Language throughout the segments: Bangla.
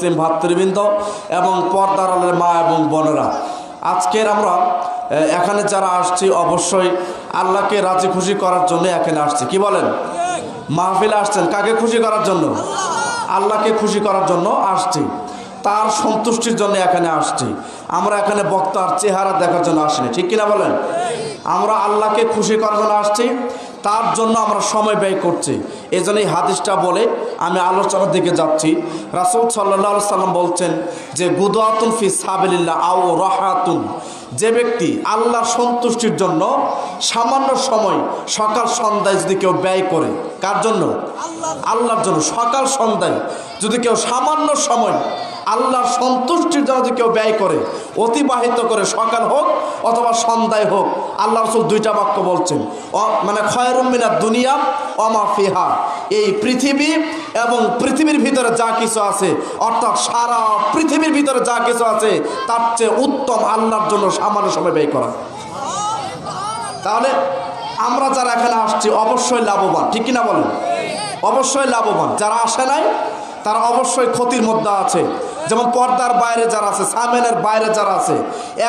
মুসলিম ভাতৃবৃন্দ এবং পর্দার আড়ালের মা এবং বোনেরা, আজকের আমরা এখানে যারা আসছি অবশ্যই আল্লাহকে রাজি খুশি করার জন্য এখানে আসছি। কি বলেন? মাহফিলে আসছেন কাকে খুশি করার জন্য? আল্লাহকে খুশি করার জন্য আসছি, তার সন্তুষ্টির জন্য এখানে আসছি। আমরা এখানে বক্তার চেহারা দেখার জন্য আসিনি, ঠিক কিনা বলেন? আমরা আল্লাহকে খুশি করার জন্য আসছি, তার জন্য আমরা সময় ব্যয় করছি। এই জন্য এই হাদিসটা বলে আমি আলোচনার দিকে যাচ্ছি। রাসূল সাল্লাল্লাহু আলাইহি সাল্লাম বলছেন যে গুদওয়াতুন ফি সাবিলিল্লাহ আও রাহাতুন, যে ব্যক্তি আল্লাহর সন্তুষ্টির জন্য সামান্য সময় সকাল সন্ধ্যায় যদি কেউ ব্যয় করে, কার জন্য? আল্লাহর জন্য। সকাল সন্ধ্যায় যদি কেউ সামান্য সময় আল্লাহর সন্তুষ্টির জন্য যদি কেউ ব্যয় করে, অতিবাহিত করে, সকাল হোক অথবা সন্ধ্যায় হোক, আল্লাহ রাসূল দুইটা বাক্য বলছেন, মানে খয়রুম মিনাদ দুনিয়া ওয়া মা ফিহা, এই পৃথিবী এবং পৃথিবীর ভিতরে যা কিছু আছে, অর্থাৎ সারা পৃথিবীর ভিতরে যা কিছু আছে তার চেয়ে উত্তম আল্লাহর জন্য সামান্য সময় ব্যয় করা। তাহলে আমরা যারা এখানে আসছি অবশ্যই লাভবান, ঠিক কিনা বলেন? অবশ্যই লাভবান। যারা আসে নাই তারা অবশ্যই ক্ষতির মধ্যে আছে। যেমন পর্দার বাইরে যারা আছে, সামেনের বাইরে যারা আছে,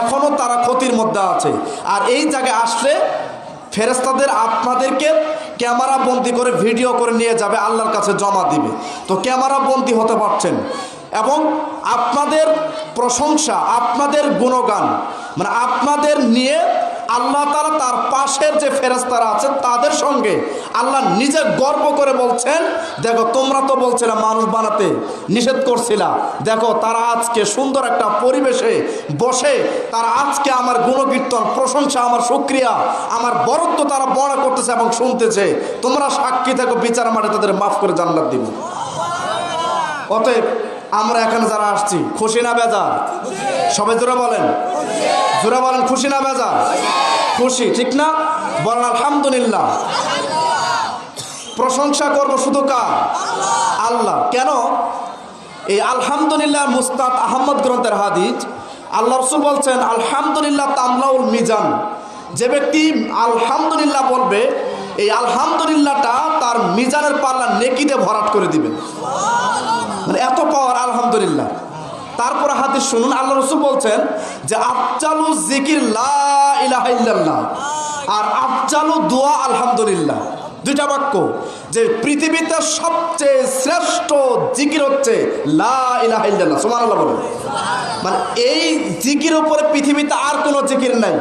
এখনও তারা ক্ষতির মধ্যে আছে। আর এই জায়গায় আসলে ফেরেশতাদের আপনাদেরকে ক্যামেরা বন্দি করে ভিডিও করে নিয়ে যাবে, আল্লাহর কাছে জমা দিবে। তো ক্যামেরা বন্দি হতে পারছেন এবং আপনাদের প্রশংসা, আপনাদের গুণগান, মানে আপনাদের নিয়ে আল্লাহ তাআলা তার পাশের যে ফেরেশতারা আছেন তাদের সঙ্গে আল্লাহ নিজে গর্ব করে বলছেন, দেখো তোমরা তো বলছিলে মানুষ বানাতে নিষেধ করছিলা, দেখো তারা আজকে সুন্দর একটা পরিবেশে বসে তারা আজকে আমার গুণকীর্তন, প্রশংসা, আমার শুকরিয়া, আমার বরত্ব তারা বড় করতেছে এবং শুনতেছে। তোমরা সাক্ষী থাকো, বিচার মাঠে তাদের মাফ করে জান্নাত দিব। অতএব আমরা এখানে যারা আসছি খুশি না বেজার? সবাই জোরে বলেন, জোরে বলেন, খুশি না বেজার? খুশি, ঠিক না? বলেন আলহামদুলিল্লাহ। প্রশংসা করবো শুধু কার? আল্লাহ। কেন? এই আলহামদুলিল্লাহ মুস্তাদ আহমদ গ্রন্থের হাদিস, আল্লাহ রাসূল বলছেন আলহামদুলিল্লাহ তামলাউল মিজান, যে ব্যক্তি আলহামদুলিল্লাহ বলবে, এই আলহামদুলিল্লাহটা তার মিজানের পাল্লা নেকিতে ভরাট করে দিবেন। মানে এত পাওয়ার আলহামদুলিল্লাহ। তারপরে হাদিস শুনুন, আল্লাহ রাসূল বলছেন যে আফজালু জিকির লা ইলাহা ইল্লাল্লাহ, আর আফজালু দোয়া আলহামদুলিল্লাহ। দুইটা বাক্য, যে পৃথিবীতে সবচেয়ে শ্রেষ্ঠ জিকির হচ্ছে লা ইলাহা ইল্লাল্লাহ। সুবহানাল্লাহ বলেন। মানে এই জিকির উপরে পৃথিবীতে আর কোনো জিকির নাই।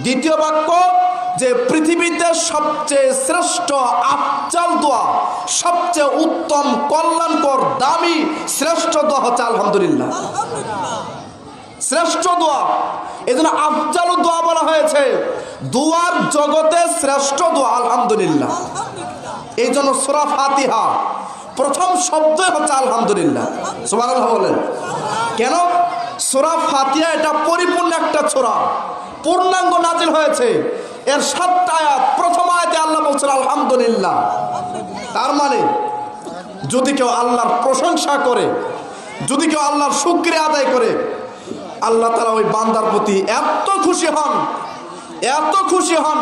দ্বিতীয় বাক্য, যে পৃথিবীতে সবচেয়ে শ্রেষ্ঠ আফজাল দোয়া, সবচেয়ে উত্তম, কল্যাণকর, দামি, শ্রেষ্ঠ দোয়া হচ্ছে আলহামদুলিল্লাহ। শ্রেষ্ঠ দোয়া, এই জন্য আফজাল দোয়া বলা হয়েছে। দোয়ার জগতে শ্রেষ্ঠ দোয়া আলহামদুলিল্লাহ। এই জন্য সূরা ফাতিহা প্রথম শব্দই হচ্ছে আলহামদুলিল্লাহ। সুবহানাল্লাহ বলেন। কেন? সূরা ফাতিহা এটা পরিপূর্ণ একটা সূরা, পূর্ণাঙ্গ নাজিল হয়েছে। এর 7টা আয়াত, প্রথম আয়াতে আল্লাহ বলছেন আলহামদুলিল্লাহ। তার মানে যদি কেউ আল্লাহর প্রশংসা করে, যদি কেউ আল্লাহর শুকরিয়া আদায় করে, আল্লাহ তাআলা ওই বান্দার প্রতি এত খুশি হন, এত খুশি হন,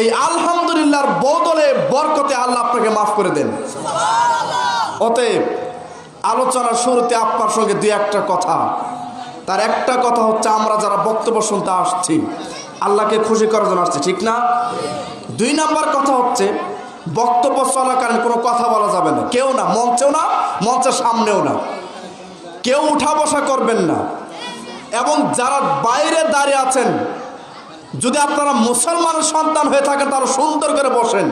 এই আলহামদুলিল্লাহর বদলে, বরকতে আল্লাহ আপনাকে মাফ করে দেন। অতএব আলোচনার শুরুতে আপনার সঙ্গে দুই একটা কথা। তার একটা কথা হচ্ছে, আমরা যারা বক্তব্য শুনতে আসছি আল্লাহকে খুশি করার জন্য আসছি, ঠিক না? 2 নাম্বার কথা হচ্ছে, বক্তব্য চলাকালীন কোনো কথা বলা যাবে না। কেউ না, মঞ্চেও না, মঞ্চের সামনেও না, কেউ উঠা বসা করবেন না। এবং যারা বাইরে দাঁড়িয়ে আছেন, যদি আপনারা মুসলমানের সন্তান হয়ে থাকেন তাহলে সুন্দর করে বসেন।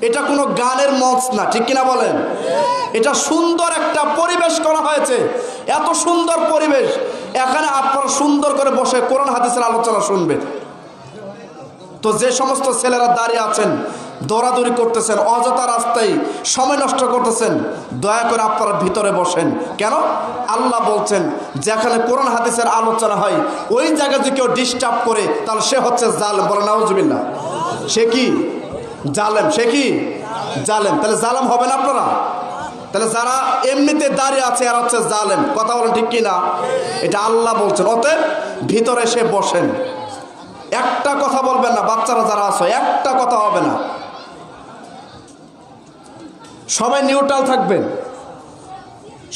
এটা কোনো গানের মঞ্চ না, ঠিক কিনা বলেন? এটা সুন্দর একটা পরিবেশ করা হয়েছে, এত সুন্দর পরিবেশ, এখানে আপনারা সুন্দর করে বসে কোরআন হাদিসের আলোচনা শুনবেন। তো যে সমস্ত ছেলেরা দাঁড়িয়ে আছেন, দৌড়াদৌড়ি করতেছেন, অযথা রাস্তায় সময় নষ্ট করতেছেন, দয়া করে আপনারা ভিতরে বসেন। কেন? আল্লাহ বলছেন যেখানে কোরআন হাদিসের আলোচনা হয় ওই জায়গায় যদি কেউ ডিস্টার্ব করে তাহলে সে হচ্ছে জালেম। বলে নাউজুবিল্লাহ। সে কি? জালেম। সে কি? জালেম। তাহলে জালেম হবেন আপনারা? তাহলে যারা এমনিতে দাঁড়িয়ে আছে আর হচ্ছে জালেম। কথা বলেন ঠিক কিনা? এটা আল্লাহ বলছেন। অতএব ভিতরে এসে বসেন, একটা কথা বলবেন না। বাচ্চারা যারা আছে একটা কথা হবে না, সবাই নিউট্রাল থাকবেন,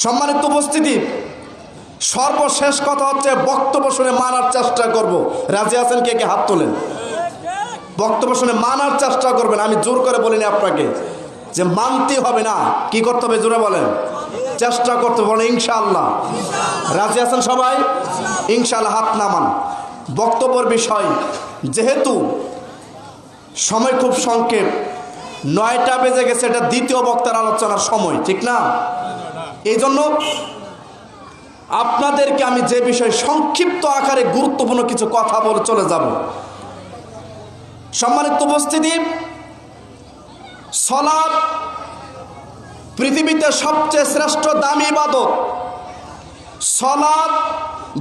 সম্মানিত উপস্থিতি, সর্বশেষ কথা হচ্ছে বক্তব্য শুনে মানার চেষ্টা করব। রাজি আছেন? কে কে হাত তোলেন। বক্তব্য শুনে মানার চেষ্টা করবেন। আমি জোর করে বলিনি আপনাকে যে মানতে হবে না, কি করতে হবে জোরে বলেন, চেষ্টা করতে বলেন ইনশাআল্লাহ। রাজি আছেন সবাই? ইনশাআল্লাহ হাত নামান। বক্তব্যের বিষয়, যেহেতু সময় খুব সংক্ষেপ, 9টা বেজে গেছে, এটা দ্বিতীয় বক্তার আলোচনার সময়, ঠিক না? এই জন্য আপনাদেরকে আমি যে বিষয়ে সংক্ষিপ্ত আকারে গুরুত্বপূর্ণ কিছু কথা বলে চলে যাব। সম্মানিত উপস্থিতি, সালাত পৃথিবীতে সবচেয়ে শ্রেষ্ঠ দামি ইবাদত। সালাত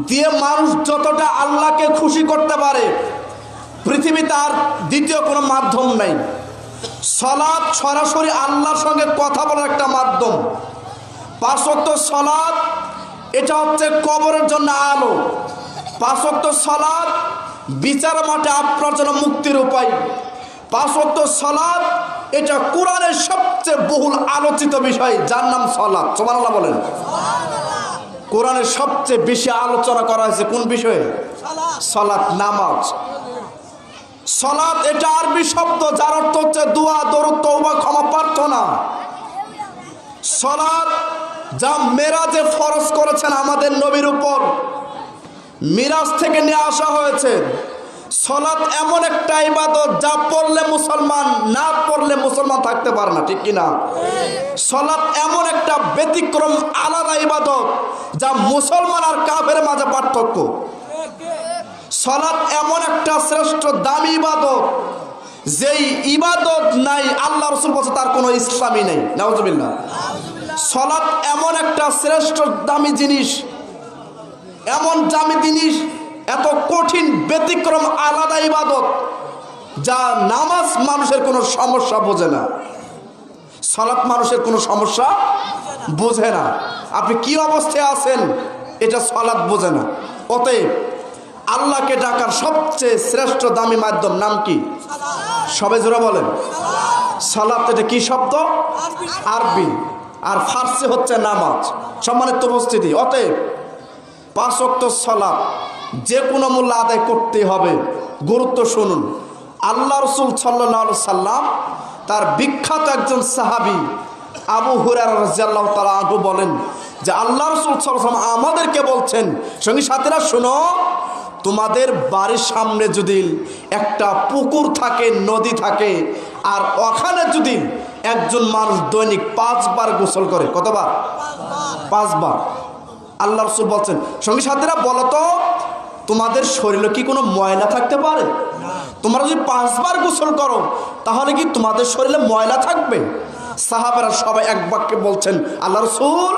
দিয়ে মানুষ যতটা আল্লাহকে খুশি করতে পারে, পৃথিবীতে আর দ্বিতীয় কোনো মাধ্যম নাই। সালাত সরাসরি আল্লাহর সঙ্গে কথা বলার একটা মাধ্যম। 5 ওয়াক্ত সালাত এটা হচ্ছে কবরের জন্য আলো। 5 ওয়াক্ত সালাত বিচার মাঠে আপনার জন্য মুক্তির উপায়। 5 ওয়াক্ত সালাত এটা কোরআনের সবচেয়ে বহুল আলোচিত বিষয়, যার নাম সালাত। সুবহানাল্লাহ বলেন। কোরআনের সবচেয়ে বেশি আলোচনা করা হয়েছে কোন বিষয়ে? সালাত, নামাজ। সালাত এটা আরবি শব্দ, যার অর্থ হচ্ছে দোয়া, দরুদ, তওবা, ক্ষমা প্রার্থনা। সালাত যা মেরাজে ফরজ করেছেন আমাদের নবীর উপর, মিরাজ থেকে নিয়ে আসা হয়েছে। সালাত এমন একটা ইবাদত যা পড়লে মুসলমান, না পড়লে মুসলমান থাকতে পারে না, ঠিক কিনা? সালাত এমন একটা ব্যতিক্রম আলাদা ইবাদত যা মুসলমান আর কাফের মাঝে পার্থক্য। সালাত এমন একটা শ্রেষ্ঠ দামি ইবাদত, যেই ইবাদত নাই আল্লাহ রাসূল বলছে তার কোনো ইসলামই নেই। নাউজুবিল্লাহ। সালাত এমন একটা শ্রেষ্ঠ দামি জিনিস, এমন দামি জিনিস, এত কঠিন ব্যতিক্রম আলাদা ইবাদত যা নামাজ মানুষের কোনো সমস্যা বোঝে না, সালাত মানুষের কোনো সমস্যা বোঝে না। আপনি কি অবস্থায় আছেন এটা সালাত বোঝে না। অতএব আল্লাহকে ডাকার সবচেয়ে শ্রেষ্ঠ দামি মাধ্যম নাম কি? সবাই জোরে বলেন। সালাত এটা কি শব্দ? আরবি, আর ফার্সি হচ্ছে নামাজ। সম্মানিত উপস্থিতি, অতএব 5 ওয়াক্ত সালাত যে কোনো মূল্য আদায় করতে হবে। গুরুত্ব শুনুন। আল্লাহ রাসূল সাল্লাল্লাহু আলাইহি সাল্লাম তার বিখ্যাত একজন সাহাবী আবু হুরায়রা রাদিয়াল্লাহু তাআলা আনহু বলেন যে আল্লাহ রাসূল সাল্লাল্লাহু আলাইহি সাল্লাম আমাদেরকে বলছেন, সঙ্গী সাথীরা শোনো, তোমাদের বাড়ির সামনে যদি একটা পুকুর থাকে, নদী থাকে, আর ওখানে যদি একজন মানুষ দৈনিক 5 বার গোসল করে, কতবার? 5 বার। আল্লাহ রাসূল বলছেন, সঙ্গী সাথীরা বলো তো, তোমাদের শরীরে কি কোনো ময়লা থাকতে পারে? তোমরা যদি 5 বার গোসল করো তাহলে কি তোমাদের শরীরে ময়লা থাকবে? সাহাবারা সবাই এক বাক্যে বলছেন, আল্লাহ রাসূল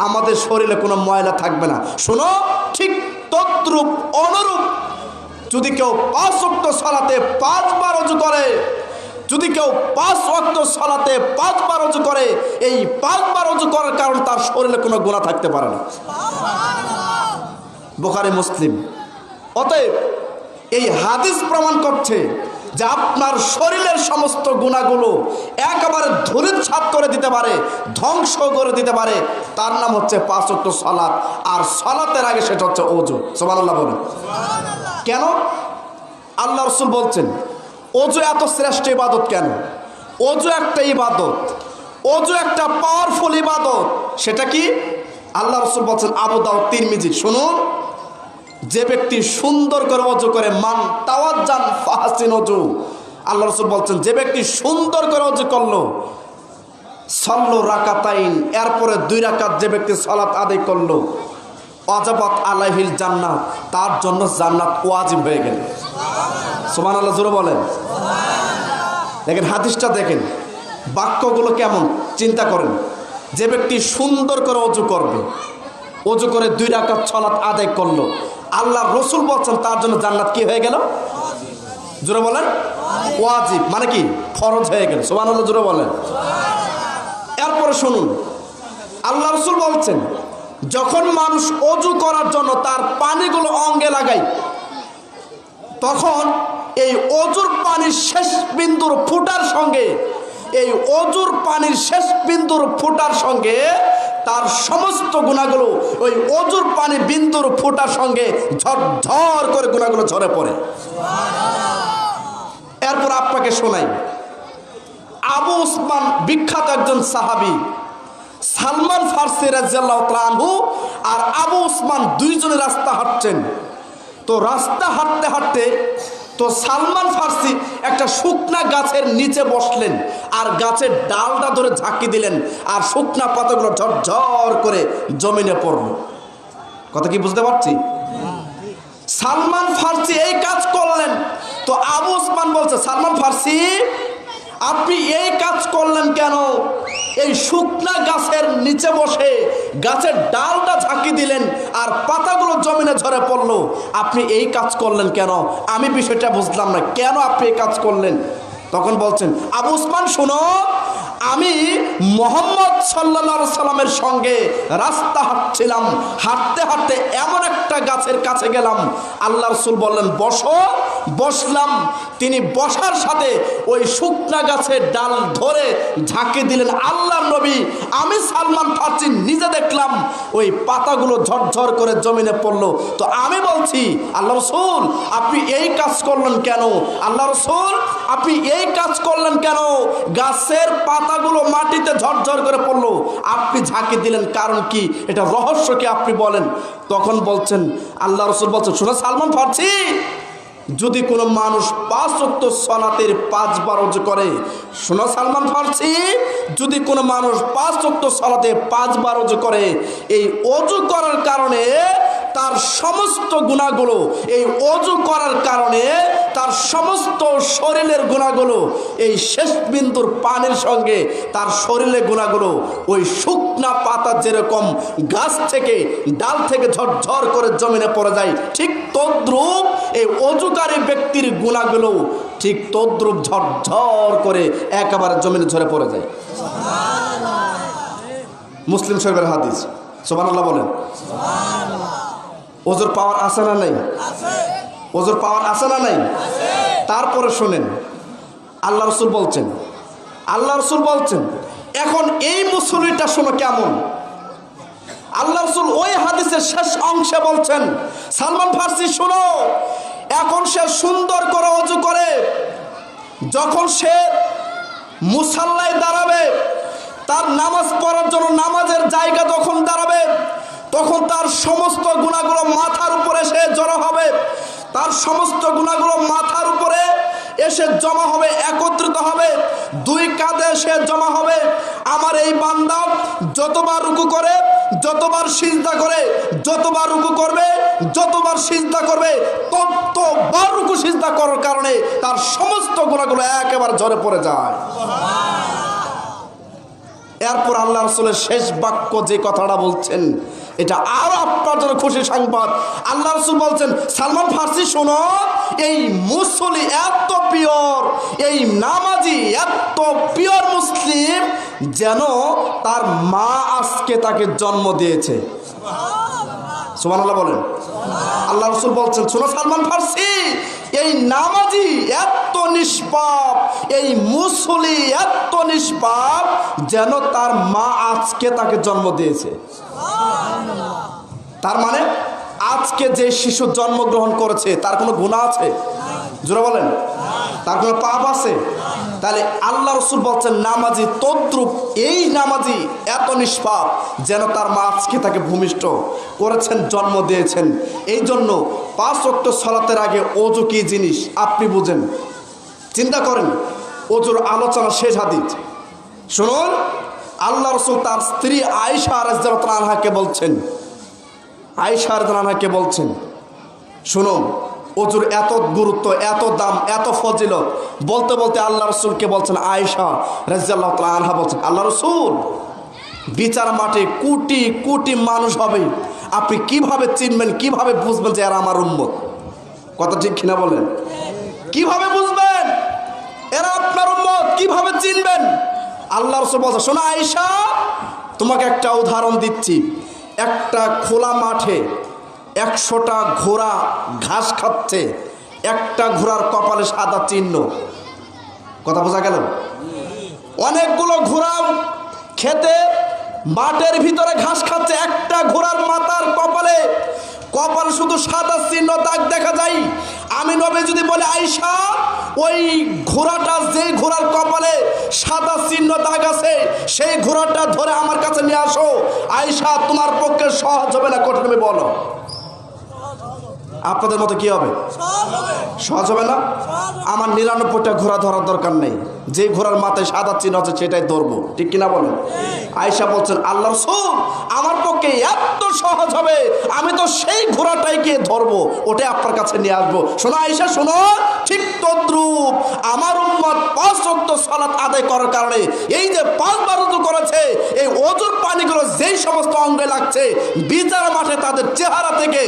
আমাদের শরীরে কোনো ময়লা থাকবে না। শোনো, ঠিক তদ্রূপ অনুরূপ যদি কেউ 5 ওয়াক্ত সালাতে 5 বার ওযু করে, যদি কেউ 5 ওয়াক্ত সালাতে 5 বার ওযু করে, এই 5 বার ওযু করার কারণে তার শরীরে কোনো গুনাহ থাকতে পারে না। বুখারী, মুসলিম। অতএব এই হাদিস প্রমাণ করছে যে আপনার শরীরের সমস্ত গুনাহগুলো একেবারে ধূলিসাৎ করে দিতে পারে, ধ্বংস করে দিতে পারে। তার নাম হচ্ছে 5 ওয়াক্ত সালাত। আর সালাতের আগে সেটা হচ্ছে ওযু। সুবহানাল্লাহ বলেন। কেন? আল্লাহ রাসূল বলছেন ওযু এত শ্রেষ্ঠ ইবাদত কেন? ওযু একটা ইবাদত, ওযু একটা পাওয়ারফুল ইবাদত। সেটা কি? আল্লাহ রাসূল বলছেন, আবু দাউদ, তিরমিজি, শুনুন, যে ব্যক্তি সুন্দর করে ওযু করে, মান তাওয়াজ্জান ফাহসিন ওযু, আল্লাহ রাসূল বলছেন যে ব্যক্তি সুন্দর করে ওযু করলো, সাল্লু রাকাতাইন, এরপরে 2 রাকাত যে ব্যক্তি সালাত আদায় করলো, ওয়াজাবাত আলাইহিল জান্নাত, তার জন্য জান্নাত ওয়াজিব হয়ে গেল। সুবহানাল্লাহ জোরে বলেন। দেখেন হাদিসটা, দেখেন বাক্যগুলো কেমন, চিন্তা করেন। যে ব্যক্তি সুন্দর করে ওযু করবে, ওযু করে 2 রাকাত সালাত আদায় করলো, আল্লাহ রাসূল বলছেন তার জন্য জান্নাত কি হয়ে গেল? জোরে বলেন। ওয়াজিব মানে কি? ফরজ হয়ে গেল। সুবহানাল্লাহ জোরে বলেন। এরপরে শুনুন, আল্লাহ রাসূল বলছেন যখন মানুষ ওযু করার জন্য তার পানিগুলো অঙ্গে লাগায়, তখন এই ওযুর পানির শেষ বিন্দুর ফুটার সঙ্গে, এই ওযুর পানির শেষ বিন্দুর ফুটার সঙ্গে তার সমস্ত গুনাহগুলো ওই অজুর পানি বিন্দুর ফোঁটার সঙ্গে ঝরঝর করে গুনাহগুলো ঝরে পড়ে। এরপর আপনাকে শোনাই, আবু উসমান বিখ্যাত একজন সাহাবী, সালমান ফারসি রাদিয়াল্লাহু তাআলা আনহু আর আবু উসমান দুইজনে রাস্তা হাঁটছেন। তো রাস্তা হাঁটতে হাঁটতে তো সালমান ফারসি একটা শুকনা গাছের নিচে বসলেন আর গাছের ডালটা ধরে ঝাঁকি দিলেন আর শুকনা পাতাগুলো ঝরঝর করে জমিনে পড়ল। কথা কি বুঝতে পারছি? সালমান ফারসি এই কাজ করলেন। তো আবু উসমান বলছে, সালমান ফারসি আপনি এই কাজ করলেন কেন? এই শুকনা গাছের নিচে বসে গাছের ডালটা ঝাঁকি দিলেন আর পাতাগুলো জমিনে ঝরে পড়লো, আপনি এই কাজ করলেন কেন? আমি বিষয়টা বুঝলাম না, কেন আপনি এই কাজ করলেন? তখন বলছেন, আবু উসমান শোনো, আমি মুহাম্মদ সাল্লাল্লাহু আলাইহি সাল্লামের সঙ্গে রাস্তা হাঁটছিলাম, হাঁটতে হাঁটতে এমন একটা গাছের কাছে গেলাম, আল্লাহ রাসূল বললেন বসো, বসলাম। তিনি বসার সাথে ওই শুকনা গাছের ডাল ধরে ঝাঁকি দিলেন আল্লাহর নবী। আমি সালমান ফারসি নিজে দেখলাম ওই পাতাগুলো ঝরঝর করে জমিনে পড়লো। তো আমি বলছি, আল্লাহ রাসূল আপনি এই কাজ করলেন কেন? আল্লাহ রাসূল আপনি এই কাজ করলেন কেন? গাছের পাতাগুলো মাটিতে ঝরঝর করে পড়লো, আপনি ঝাঁকি দিলেন কারণ কি? এটা রহস্য কি আপনি বলেন। তখন বলছেন, আল্লাহ রাসূল বলছেন, শোনো সালমান ফারসি, যদি কোনো মানুষ 5 ওয়াক্ত সালাতের 5 বার ওযু করে, শোনো সালমান ফারসি, যদি কোনো মানুষ 5 ওয়াক্ত সালাতে 5 বার ওযু করে, এই ওযু করার কারণে তার সমস্ত গুনাহগুলো, এই ওযু করার কারণে তার সমস্ত শরীরের গুনাহগুলো এই শেষ বিন্দুর পানির সঙ্গে তার শরীরের গুনাহগুলো ওই শুকনা পাতা যেরকম গাছ থেকে ডাল থেকে ঝরঝর করে জমিনে পড়ে যায়, ঠিক তদ্রূপ এই ওযুকারী ব্যক্তির গুনাহগুলো ঠিক তদ্রূপ ঝরঝর করে একেবারে জমিনে ঝরে পড়ে যায়। মুসলিম শরীফের হাদিস। সুবহানাল্লাহ বলেন। ওযুর পাওয়ার আছে না নাই? ওযুর পাওয়ার আছে না নাই? তারপরে শুনেন, আল্লাহ রাসূল বলছেন, এখন এই মুসল্লিটা শোনো কেমন। আল্লাহ রাসূল ওই হাদিসের শেষ অংশে বলছেন, সালমান ফারসি শোনো, এখন সে সুন্দর করে ওযু করে, যখন সে মুসাল্লায় দাঁড়াবে, তার নামাজ পড়ার জন্য নামাজের জায়গা যখন দাঁড়াবে, তখন তার সমস্ত গুনাহগুলো মাথার উপরে এসে জড়ো হবে, তার সমস্ত গুনাহগুলো মাথার উপরে এসে জমা হবে, একত্রিত হবে, 2 কাঁধে এসে জমা হবে। আমার এই বান্দা যতবার রুকু করে, যতবার সিজদা করে, যতবার রুকু করবে, যতবার সিজদা করবে, ততবার রুকু সিজদা করার কারণে তার সমস্ত গুনাহগুলো একেবারে ঝরে পড়ে যায়। এরপর আল্লাহ রাসূলের শেষ বাক্য যে কথাটা বলছেন, এটা আর আপনার জন্য খুশি সংবাদ। আল্লাহ রাসূল বলছেন, সালমান ফারসি শোনো, এই মুসল্লি এত পিওর, এই নামাজি এত পিওর মুসলিম, যেন তার মা আজকে তাকে জন্ম দিয়েছে। সুবহানাল্লাহ বলেন। আল্লাহ রাসূল বলছেন, শোনো সালমান ফারসি, এই নামাজি এত নিষ্পাপ, এই মুসল্লি এত নিষ্পাপ, যেন তার মা আজকে তাকে জন্ম দিয়েছে। তার মানে আজকে যে শিশু জন্মগ্রহণ করেছে তার কোনো গুনাহ আছে? জোরে বলেন, তার কোনো পাপ আছে? তাহলে আল্লাহ রাসূল বলছেন, নামাজি তদ্রূপ, এই নামাজি এত নিষ্পাপ যেন তার মা আজকে তাকে ভূমিষ্ঠ করেছেন, জন্ম দিয়েছেন। এই জন্য 5 ওয়াক্ত সালাতের আগে ওযু কি জিনিস আপনি বুঝেন, চিন্তা করেন। ওযুর আলোচনা শেষ হাদিস শুনুন। আল্লাহ রাসূল তার স্ত্রী আয়েশা রাদিয়াল্লাহু আনহাকে বলছেন, আয়েশা রাদিয়াল্লাহু আনহাকে বলছেন, শুনুন, ওযুর এত গুরুত্ব, এত দাম, এত ফজিলত বলতে বলতে আল্লাহ রাসূলকে বলছেন, আয়েশা রাদিয়াল্লাহু আনহা বলছেন, আল্লাহ রাসূল, বিচার মাঠে কোটি কোটি মানুষ হবে, আপনি কিভাবে চিনবেন, কিভাবে বুঝবেন যে এরা আমার উম্মত? কথা ঠিক কিনা বলেন? কিভাবে বুঝবেন এরা আপনার উম্মত? কিভাবে চিনবেন? আল্লাহ রাসূল বলছেন, শোনো আয়েশা, তোমাকে একটা উদাহরণ দিচ্ছি। একটা খোলা মাঠে 100টা ঘোড়া ঘাস খাচ্ছে, একটা ঘোড়ার কপালে সাদা চিহ্ন। কথা বোঝা গেল? অনেকগুলো ঘোড়া খেতে মাঠের ভিতরে ঘাস খাচ্ছে, একটা ঘোড়ার মাথার কপালে শুধু সাদা চিহ্ন দাগ দেখা যায়। আমি নবী যদি বলে আয়েশা ওই ঘোড়াটা, যে ঘোড়ার কপালে সাদা চিহ্ন দাগ আছে, সেই ঘোড়াটা ধরে আমার কাছে নিয়ে আসো, আয়েশা তোমার পক্ষে সহজ হবে না কঠিন হবে? বলো আপনাদের মতো কি হবে? সহজ হবে না? আমার 99টা ঘোড়া ধরার দরকার নেই, যে ঘোড়ার মাথায় সাদা চিহ্ন আছে সেটাই ধরবো, ঠিক কিনা বলেন? আয়েশা বলছেন আল্লাহ রাসূল আমার পক্ষে এত সহজ হবে, আমি তো সেই ঘোড়াটাই গিয়ে ধরবো, ওটাই আপনার কাছে নিয়ে আসবো। শোনো আয়েশা শোনো, ঠিক তদ্রূপ আমার উম্মত 5 ওয়াক্ত সালাত আদায় করার কারণে এই যে 5 বার ওযু করেছে, এই ওযুর পানিগুলো যেই সমস্ত অঙ্গে লাগছে, বিচার মাঠে তাদের চেহারা থেকে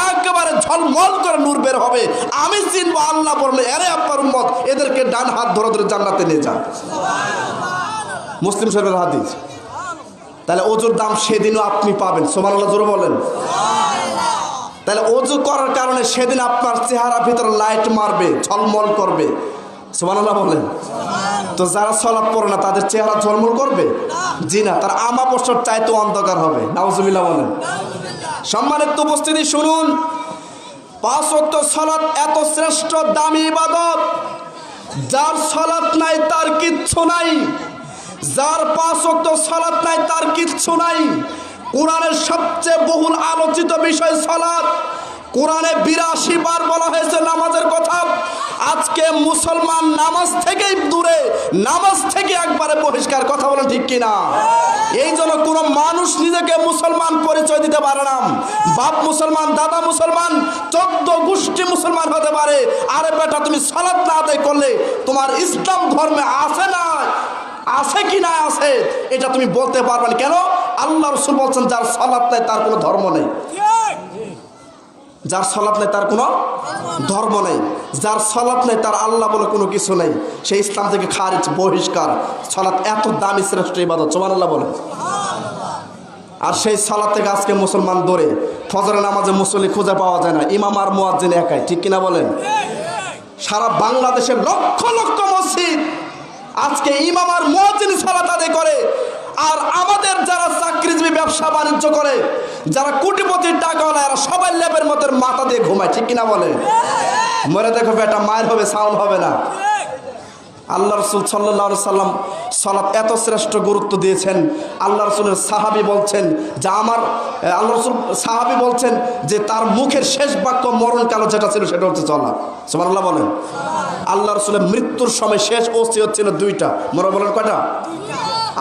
একেবারে ঝলমল করে নূর বের হবে। আমি চিনবো, আল্লাহ বললে আরে আপনার উম্মত, এদেরকে ডান হাত ধরে ধরে জান্নাতে নিয়ে যান। মুসলিম শরীফের হাদিস। তাহলে ওযুর দাম সেদিনও আপনি পাবেন, সুবহানাল্লাহ জোরে বলেন। তাহলে ওযু করার কারণে সেদিন আপনার চেহারা ভিতরে লাইট মারবে, ঝলমল করবে, সুবহানাল্লাহ বলেন। তো যারা সালাত পড়ে না তাদের চেহারা ঝলমল করবে? জি না, তার আমাবস্যার চাইতে অন্ধকার হবে, নাউজুবিল্লাহ বলেন। সম্মানিত উপস্থিতি শুনুন, 5 ওয়াক্ত সালাত এত শ্রেষ্ঠ দামি ইবাদত, যার সালাত নাই তার কিচ্ছু নাই, যার 5 ওয়াক্ত সালাত নাই তার কিচ্ছু নাই। কোরআনের সবচেয়ে বহুল আলোচিত বিষয় সালাত। কোরআনে 82 বার বলা হয়েছে নামাজের কথা। আজকে মুসলমান নামাজ থেকেই দূরে, নামাজ থেকে একবারে বহিষ্কার, কথা বলেন ঠিক কিনা? এই জন্য কোনো মানুষ নিজেকে মুসলমান পরিচয় দিতে পারে না। বাপ মুসলমান, দাদা মুসলমান, 14 গোষ্ঠী মুসলমান হতে পারে, আরে বেটা তুমি সালাত না আদায় করলে তোমার ইসলাম ধর্মে আছে না, আছে কি না আছে এটা তুমি বলতে পারবে না। কেন? আল্লাহ রাসূল বলছেন যার সালাত নাই তার কোনো ধর্ম নেই, যার সালাত নাই তার কোনো ধর্ম নেই, যার সালাত নাই তার আল্লাহ বলে কোনো কিছু নেই, সেই ইসলাম থেকে খারিজ, বহিষ্কার। সালাত এত দামি শ্রেষ্ঠ ইবাদত, সুবহানাল্লাহ বলেন। আর সেই সালাত থেকে আজকে মুসলমান দূরে। ফজরের নামাজে মুসল্লি খুঁজে পাওয়া যায় না, ইমাম আর মুয়াজ্জিন একাই, ঠিক কিনা বলেন? সারা বাংলাদেশের লক্ষ লক্ষ মসজিদ আজকে ইমাম আর মুয়াজ্জিন সালাত আদায় করে। আর আমাদের যারা চাকরিজীবী, ব্যবসা বাণিজ্য করে, যারা কোটিপতির টাকাওয়ালা, এরা সবাই লেবের মতো মাথা দিয়ে ঘুমায়, ঠিক কিনা বলে? মরে দেখো বেটা, মায়ের হবে, সাউন্ড হবে না। আল্লাহ রাসূল সাল্লাল্লাহু আলাইহি সাল্লাম সালাত এত শ্রেষ্ঠ গুরুত্ব দিয়েছেন। আল্লাহ রাসূলের সাহাবী বলছেন যে আল্লাহ রাসূল সাহাবী বলছেন যে তার মুখের শেষ বাক্য মরণকালে যেটা ছিল সেটা হচ্ছে সালাত, সুবহানাল্লাহ বলেন। আল্লাহ রাসূলের মৃত্যুর সময় শেষ ওসিয়ত ছিল 2টা, মনে বলেন কয়টা?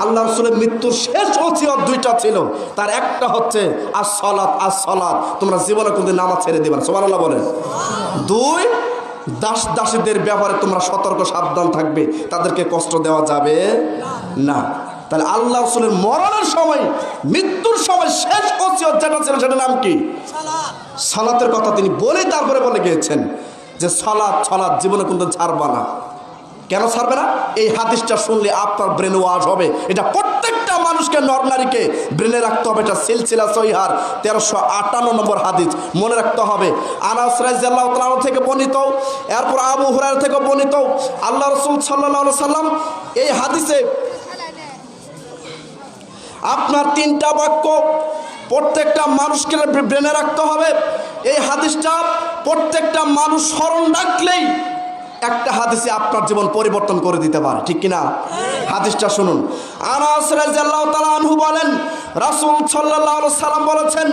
আল্লাহ রাসূলের মৃত্যুর শেষ ওসিয়ত 2টা ছিল, তার একটা হচ্ছে আস-সালাত, আস-সালাত, তোমরা জীবনে কোনদিন নামাজ ছেড়ে দিবে না, সুবহানাল্লাহ বলেন। 2, দাসীদের ব্যাপারে তোমরা সতর্ক সাবধান থাকবে, তাদেরকে কষ্ট দেওয়া যাবে না। তাহলে আল্লাহ রাসূলের মরণের সময়, মৃত্যুর সময় শেষ ওসিয়ত যেটা ছিল সেটার নাম কি? সালাতের কথা তিনি বলে তারপরে বলে গিয়েছেন যে সালাত জীবনে কোনদিন ছাড়বা না। কেন ছাড়বে না? এই হাদিসটা শুনলে আপনার ব্রেন ওয়াশ হবে। এটা প্রত্যেকটা মানুষকে, নর নারীকে ব্রেনে রাখতে হবে। এটা সিলসিলা সহিহার 1358 নম্বর হাদিস, মনে রাখতে হবে। আনাস রাদিয়াল্লাহু তাআলা থেকে বর্ণিত, এরপর আবু হুরায়রা থেকে বর্ণিত, আল্লাহ রাসূল সাল্লাল্লাহু আলাইহি সাল্লাম এই হাদিসে আপনার 3টা বাক্য প্রত্যেকটা মানুষকে ব্রেনে রাখতে হবে। এই হাদিসটা প্রত্যেকটা মানুষ স্মরণ রাখলেই একটা হাদিসে আপনার জীবন পরিবর্তন করে দিতে পারে, ঠিক কিনা? হাদিসটা শুনুন। আনাস রাদিয়াল্লাহু তাআলা আনহু বলেন, রাসূল সাল্লাল্লাহু আলাইহি সাল্লাম বলেছেন,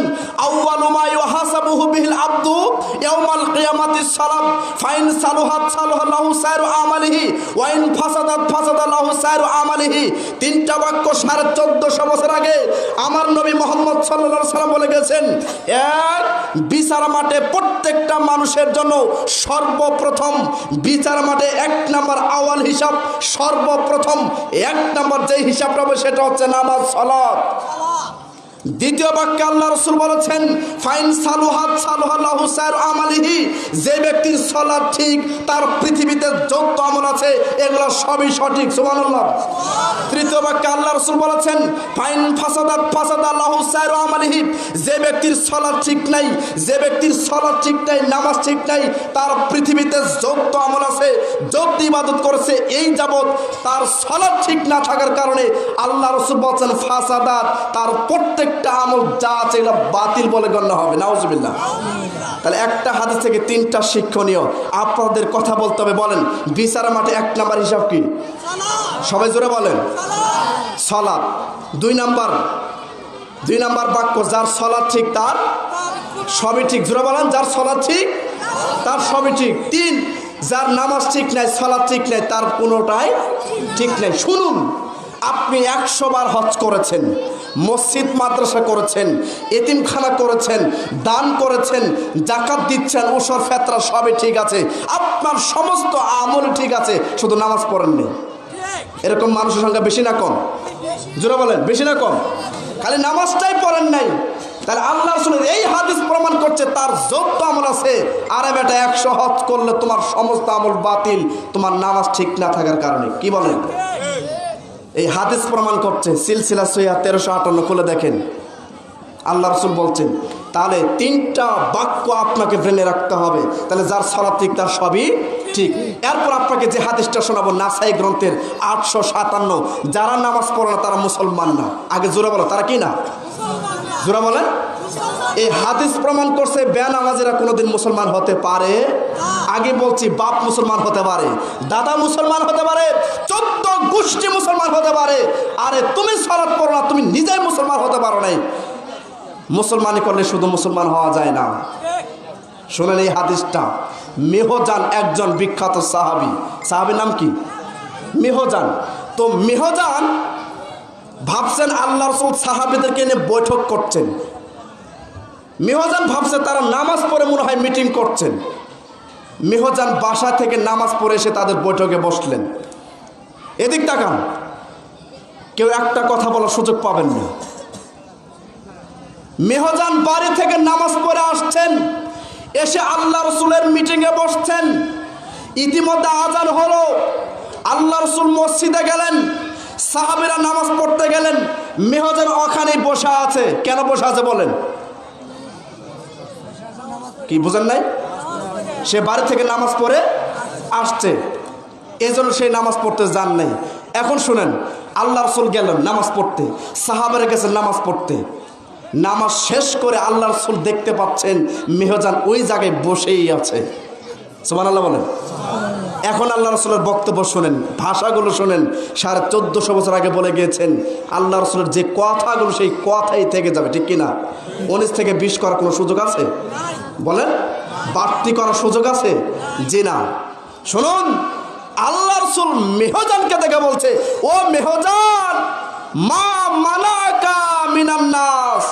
আউয়ালু মা ইউহাসাবুহু বিল আবদু ইয়াউমাল কিয়ামাতিস সালাম, ফাইন সালুহাত সালাহা লাহু সাইরু আমালিহি ওয়া ইন ফাসাদাত ফাসাদা লাহু সাইরু আমালিহি। 3টা বাক্য 1450 বছর আগে আমার নবী মুহাম্মদ সাল্লাল্লাহু আলাইহি সাল্লাম বলে গেছেন, এক বিচার মাঠে প্রত্যেকটা মানুষের জন্য সর্বপ্রথম বিচার মাঠে 1 নাম্বার আওয়াল হিসাব, সর্বপ্রথম 1 নাম্বার যে হিসাবটা হবে সেটা হচ্ছে নামাজ, সালাত। দ্বিতীয় বাক্যে আল্লাহ রাসূল বলেছেন ফাইন সালুহাত সালুহাল্লাহু সাইর আমালিহি, যে ব্যক্তির সালাত ঠিক তার পৃথিবীতে যত আমল আছে এগুলো সবই সঠিক। সুবহানাল্লাহ। তৃতীয় বাক্যে আল্লাহ রাসূল বলেছেন ফাইন ফাসাদাত ফাসাদাল্লাহু সাইর আমালিহি, যে ব্যক্তির সালাত ঠিক নাই, যে ব্যক্তির সালাত ঠিক নাই, নামাজ ঠিক নাই, তার পৃথিবীতে যত আমল আছে, যত ইবাদত করেছে, এই যাবত তার সালাত ঠিক না থাকার কারণে আল্লাহ রাসূল বলেছেন ফাসাদাত, তার প্রত্যেকটা আমল যা আছে এগুলো বাতিল বলে গণ্য হবে। নাউজুবিল্লাহ। তাহলে একটা হাদিস থেকে তিনটা শিক্ষণীয়। আপনাদের কথা বলতে হবে। বলেন বিচারের মাঠে 1 নাম্বার হিসাব কি? সবাই জোরে বলেন সালাত। 2 নাম্বার বাক্য যার সালাত ঠিক তার সবই ঠিক। জোরে বলেন যার সালাত ঠিক তার সবই ঠিক। 3 যার নামাজ ঠিক নাই, সালাত ঠিক নাই, তার কোনোটাই ঠিক নাই। শুনুন, আপনি 100 বার হজ করেছেন, মসজিদ মাদ্রাসা করেছেন, এতিমখানা করেছেন, দান করেছেন, যাকাত দিচ্ছেন, ওসর ফেতরা সবই ঠিক আছে, আপনার সমস্ত আমল ঠিক আছে, শুধু নামাজ পড়েননি। এরকম মানুষের সংখ্যা বেশি না কম? জোরে বলেন বেশি না কম? খালি নামাজটাই পড়েন নাই। তাহলে আল্লাহ রাসূলের এই হাদিস প্রমাণ করছে তার যত আমল আছে, আরে বেটা 100 হজ করলে তোমার সমস্ত আমল বাতিল, তোমার নামাজ ঠিক না থাকার কারণে। কি বলেন? এই হাদিস প্রমাণ করছে। সিলসিলা সহিহ 1358 খুলে দেখেন, আল্লাহ রাসূল বলছেন। তাহলে 3টা বাক্য আপনাকে ব্রেনে রাখতে হবে। তাহলে যার সালাত ঠিক তার সবই ঠিক। এরপর আপনাকে যে হাদিসটা শোনাবো নাসাই গ্রন্থের 857, যারা নামাজ পড়ে না তারা মুসলমান না। আগে জোরে বলো তারা কি না? জোরে বলেন। এই হাদিস প্রমাণ করছে বেনামাজিরা কোনোদিন মুসলমান হতে পারে। আগে বলছি বাপ মুসলমান হতে পারে, দাদা মুসলমান হতে পারে, 14 গোষ্ঠী মুসলমান হতে পারে। আরে তুমি সালাত পড়ো না, তুমি নিজেই মুসলমান হতে পারো নাই। মুসলমানি করলে শুধু মুসলমান হওয়া যায় না। শোনেন এই হাদিসটা। মেহজান একজন বিখ্যাত সাহাবী। সাহাবীর নাম কি? মেহজান। তো মেহজান ভাবছেন আল্লাহ রাসূল সাহাবীদেরকে নিয়ে বৈঠক করছেন। মেহজান ভাবছে তারা নামাজ পড়ে মনে হয় মিটিং করছেন। মেহজান বাসা থেকে নামাজ পড়ে এসে তাদের বৈঠকে বসলেন। এদিক তাকান, কেউ একটা কথা বলার সুযোগ পাবেন না। মেহজান বাড়ি থেকে নামাজ পড়ে আসছেন, এসে আল্লাহ রাসূলের মিটিংয়ে বসছেন। ইতিমধ্যে আজান হলো, আল্লাহ রাসূল মসজিদে গেলেন, সাহাবীরা নামাজ পড়তে গেলেন। মেহজান ওখানেই বসা আছে। কেন বসা আছে বলেন? কি বুঝেন নাই? সে বাড়ি থেকে নামাজ পড়ে আসছে, এজন্য সে নামাজ পড়তে যান নাই। এখন শুনেন, আল্লাহ রাসূল গেলেন নামাজ পড়তে, সাহাবারা গেছেন নামাজ পড়তে। নামাজ শেষ করে আল্লাহ রাসূল দেখতে পাচ্ছেন মেহজান ওই জায়গায় বসেই আছে। সুবহানাল্লাহ বলেন। এখন আল্লাহ রাসূলের বক্তব্য শোনেন, ভাষাগুলো শোনেন। 1450 বছর আগে বলে গিয়েছেন, আল্লাহ রাসূলের যে কথাগুলো সেই কথাই থেকে যাবে। ঠিক কিনা? 19 থেকে 20 করার কোনো সুযোগ আছে? বলেন, বাড়তি করার সুযোগ আছে? জি না। শুনুন, আল্লাহ রাসূল মেহজানকে দেখে বলছে, ও মেহজান, মা মানাকা মিনান নাস,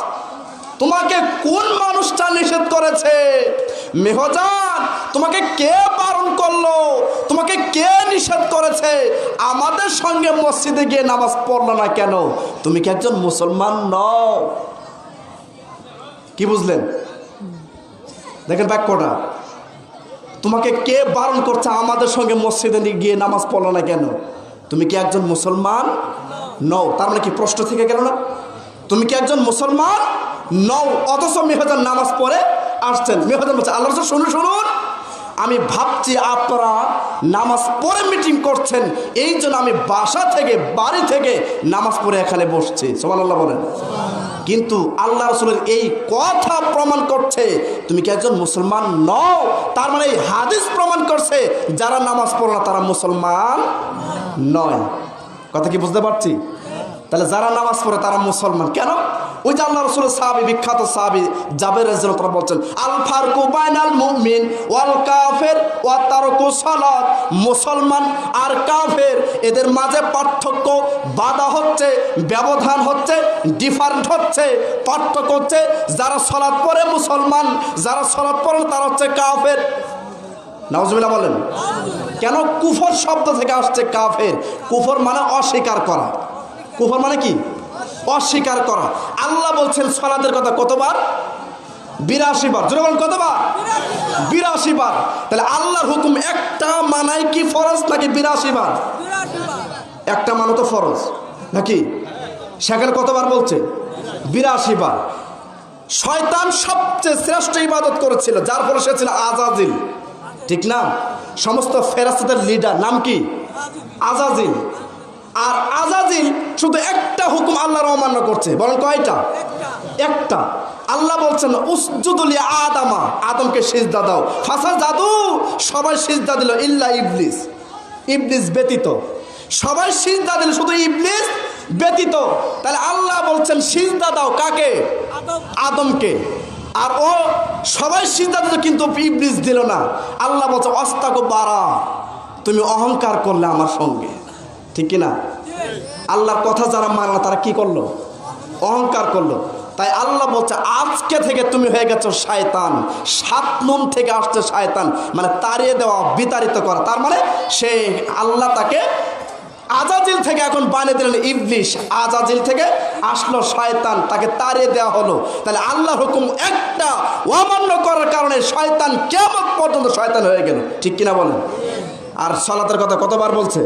তোমাকে কোন মানুষটা নিষেধ করেছে? মেহজান, তোমাকে কে বারণ করলো? তোমাকে কে নিষেধ করেছে? আমাদের সঙ্গে মসজিদে গিয়ে নামাজ পড়লো না কেন? তুমি কি একজন মুসলমান নও? কি বুঝলেন? দেখেন বাক্যটা, তোমাকে কে বারণ করছে আমাদের সঙ্গে মসজিদে গিয়ে নামাজ পড়লো না কেন? তুমি কি একজন মুসলমান নও? তার মানে কি প্রশ্ন থেকে গেল না? তুমি কি একজন মুসলমান নও? অথচ মেহজান নামাজ পড়ে আসছেন। মেহজান বলছে, আল্লাহ রাসূল শুনুন শুনুন, আমি ভাবছি আপনারা নামাজ পড়ে মিটিং করছেন, এই জন্য আমি বাসা থেকে বাড়ি থেকে নামাজ পড়ে এখানে বসছি। সুবহানাল্লাহ বলেন। কিন্তু আল্লাহ রাসূলের এই কথা প্রমাণ করছে তুমি কি একজন মুসলমান নও। তার মানে এই হাদিস প্রমাণ করছে যারা নামাজ পড়ে না তারা মুসলমান নয়। কথা কি বুঝতে পারছি? তাহলে যারা নামাজ পড়ে তারা মুসলমান। কেন? ওই যে আল্লাহ রাসূলের সাহাবী, বিখ্যাত সাহাবী জাবের রাদিয়াল্লাহু তাআলা বলছেন, আল ফারকু বাইনাল মুমিন ওয়াল কাফির ওয়া তারকু সালাত। মুসলমান আর কাফের এদের মাঝে পার্থক্য, বাধা হচ্ছে, ব্যবধান হচ্ছে, ডিফারেন্ট হচ্ছে, পার্থক্য হচ্ছে যারা সালাত পড়ে মুসলমান, যারা সালাত পড়ে তারা হচ্ছে কাফের। নাউজুবিল্লাহ বলেন। কেন? কুফর শব্দ থেকে আসছে কাফের। কুফর মানে অস্বীকার করা। কুফর মানে কি? অস্বীকার করা। আল্লাহ বলছেন সালাতের কথা কতবার? 82 বার। জোরে বলেন কতবার? 82 বার। তাহলে আল্লাহর হুকুম একটা মানাই কি ফরজ নাকি 82 বার? একটা মানো তো ফরজ নাকি? সেখানে কতবার বলছে? 82 বার। শয়তান সবচেয়ে শ্রেষ্ঠ ইবাদত করেছিল, যার ফলে সে ছিল আজাজিল, ঠিক না? সমস্ত ফেরেশতাদের লিডার নাম কি? আজাজিল। আর আজাজিল শুধু একটা হুকুম আল্লাহর অমান্য করছে। বলেন কয়টা? একটা। আল্লাহ বলছেন উসজুদু লি আদামা, আদমকে সিজদা দাও। ফাসাজাদু, সবাই সিজদা দিল ইল্লা ইবলিস, ইবলিস ব্যতীত। সবাই সিজদা দিল, শুধু ইবলিস ব্যতীত। তাহলে আল্লাহ বলছেন সিজদা দাও কাকে? আদমকে। আর ও সবাই সিজদা দিল কিন্তু ইবলিস দিল না। আল্লাহ বলছে অস্তাগফারা, তুমি অহংকার করলে আমার সঙ্গে, ঠিক কি না? আল্লাহর কথা যারা মানে না তারা কি করলো? অহংকার করলো। তাই আল্লাহ বলছে আজকে থেকে তুমি হয়ে গেছো শয়তান। 7 নুন থেকে আসছে শয়তান, মানে তাড়িয়ে দেওয়া, বিতাড়িত করা। তার মানে সে আল্লাহ তাকে আজাজিল থেকে এখন বানিয়ে দিলেন ইবলিস। আজাজিল থেকে আসলো শয়তান, তাকে তাড়িয়ে দেওয়া হলো। তাহলে আল্লাহর হুকুম একটা অমান্য করার কারণে শয়তান কিয়ামত পর্যন্ত শয়তান হয়ে গেল, ঠিক কিনা বলেন? আর সালাতের কথা কতবার বলছে?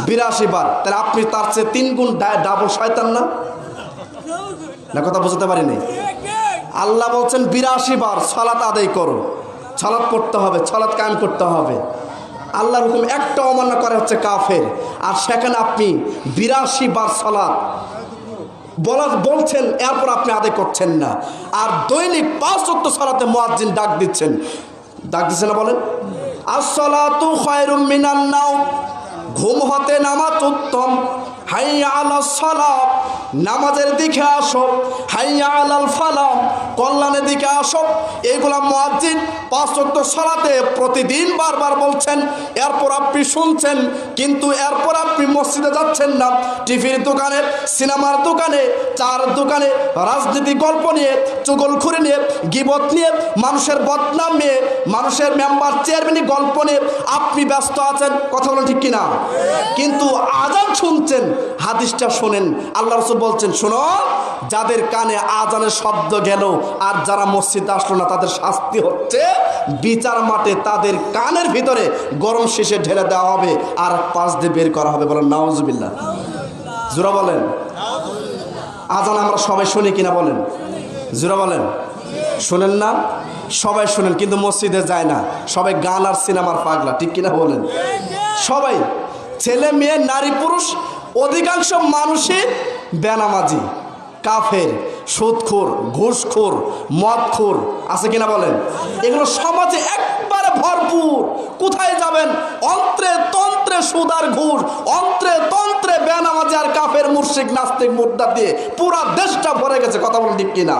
82 বার। তাহলে আপনি তার চেয়ে 3 গুণ ডাবল শয়তান না? না কথা বুঝতে পারি নাই। আল্লাহ বলছেন 82 বার সালাত আদায় করো, সালাত পড়তে হবে, সালাত কায়েম করতে হবে। আল্লাহর হুকুম একটা অমান্য করে হচ্ছে কাফের। আর সেখানে আপনি 82 বার সালাত বলছেন, এরপর আপনি আদায় করছেন না। আর দৈনিক 5 ওয়াক্ত সালাতে মুয়াজ্জিন ডাক দিচ্ছেন না? বলেন আসসালাতু খায়রুম মিনান নাওম, ঘুম হতে নামাজ উত্তম। হাইয়া আলাস সালাত, নামাজের দিকে আসো। হাইয়া আলাল ফালাহ, কল্যাণের দিকে আসো। এইগুলা মুয়াজ্জিন 5 ওয়াক্ত সালাতে প্রতিদিন বারবার বলছেন। এরপর আপনি শুনছেন, কিন্তু এরপর আপনি মসজিদে যাচ্ছেন না। টিভির দোকানে, সিনেমার দোকানে, চার দোকানে রাজনীতি গল্প নিয়ে, চুগলখুরি নিয়ে, গীবত নিয়ে, মানুষের বদনাম নিয়ে, মানুষের মেম্বার চেয়ারম্যানই গল্প নিয়ে আপনি ব্যস্ত আছেন। কথা বলেন ঠিক কিনা? কিন্তু আজান শুনছেন, হাদিসটা শোনেন। আল্লাহ রাসূল বলছেন শোনো, যাদের কানে আজানের শব্দ গেল আর যারা মসজিদে আসলো না, তাদের শাস্তি হচ্ছে বিচার মাঠে তাদের কানের ভিতরে গরম শীষে ঢেলে দেওয়া হবে আর পাশ দিয়ে বের করা হবে। বলেন নাউজুবিল্লাহ। জোরা বলেন। আজান আমরা সবাই শুনি কিনা বলেন? জোরা বলেন। শোনেন না? সবাই শোনেন, কিন্তু মসজিদে যায় না। সবাই গান আর সিনেমার পাগলা, ঠিক কিনা বলেন? সবাই, ছেলে মেয়ে, নারী পুরুষ, অধিকাংশ মানুষই বেনামাজি, কাফের, সুদখোর, ঘুষখোর, মদখোর, আছে কিনা বলেন? এগুলো সমাজে একবারে ভরপুর। কোথায় যাবেন? অন্ত্রে তন্ত্রে সুদ আর ঘুষ, অন্ত্রে তন্ত্রে বেনামাজি আর কাফের, মুশরিক, নাস্তিক, মুর্দা দিয়ে পুরা দেশটা ভরে গেছে। কথা বলেন ঠিক কিনা?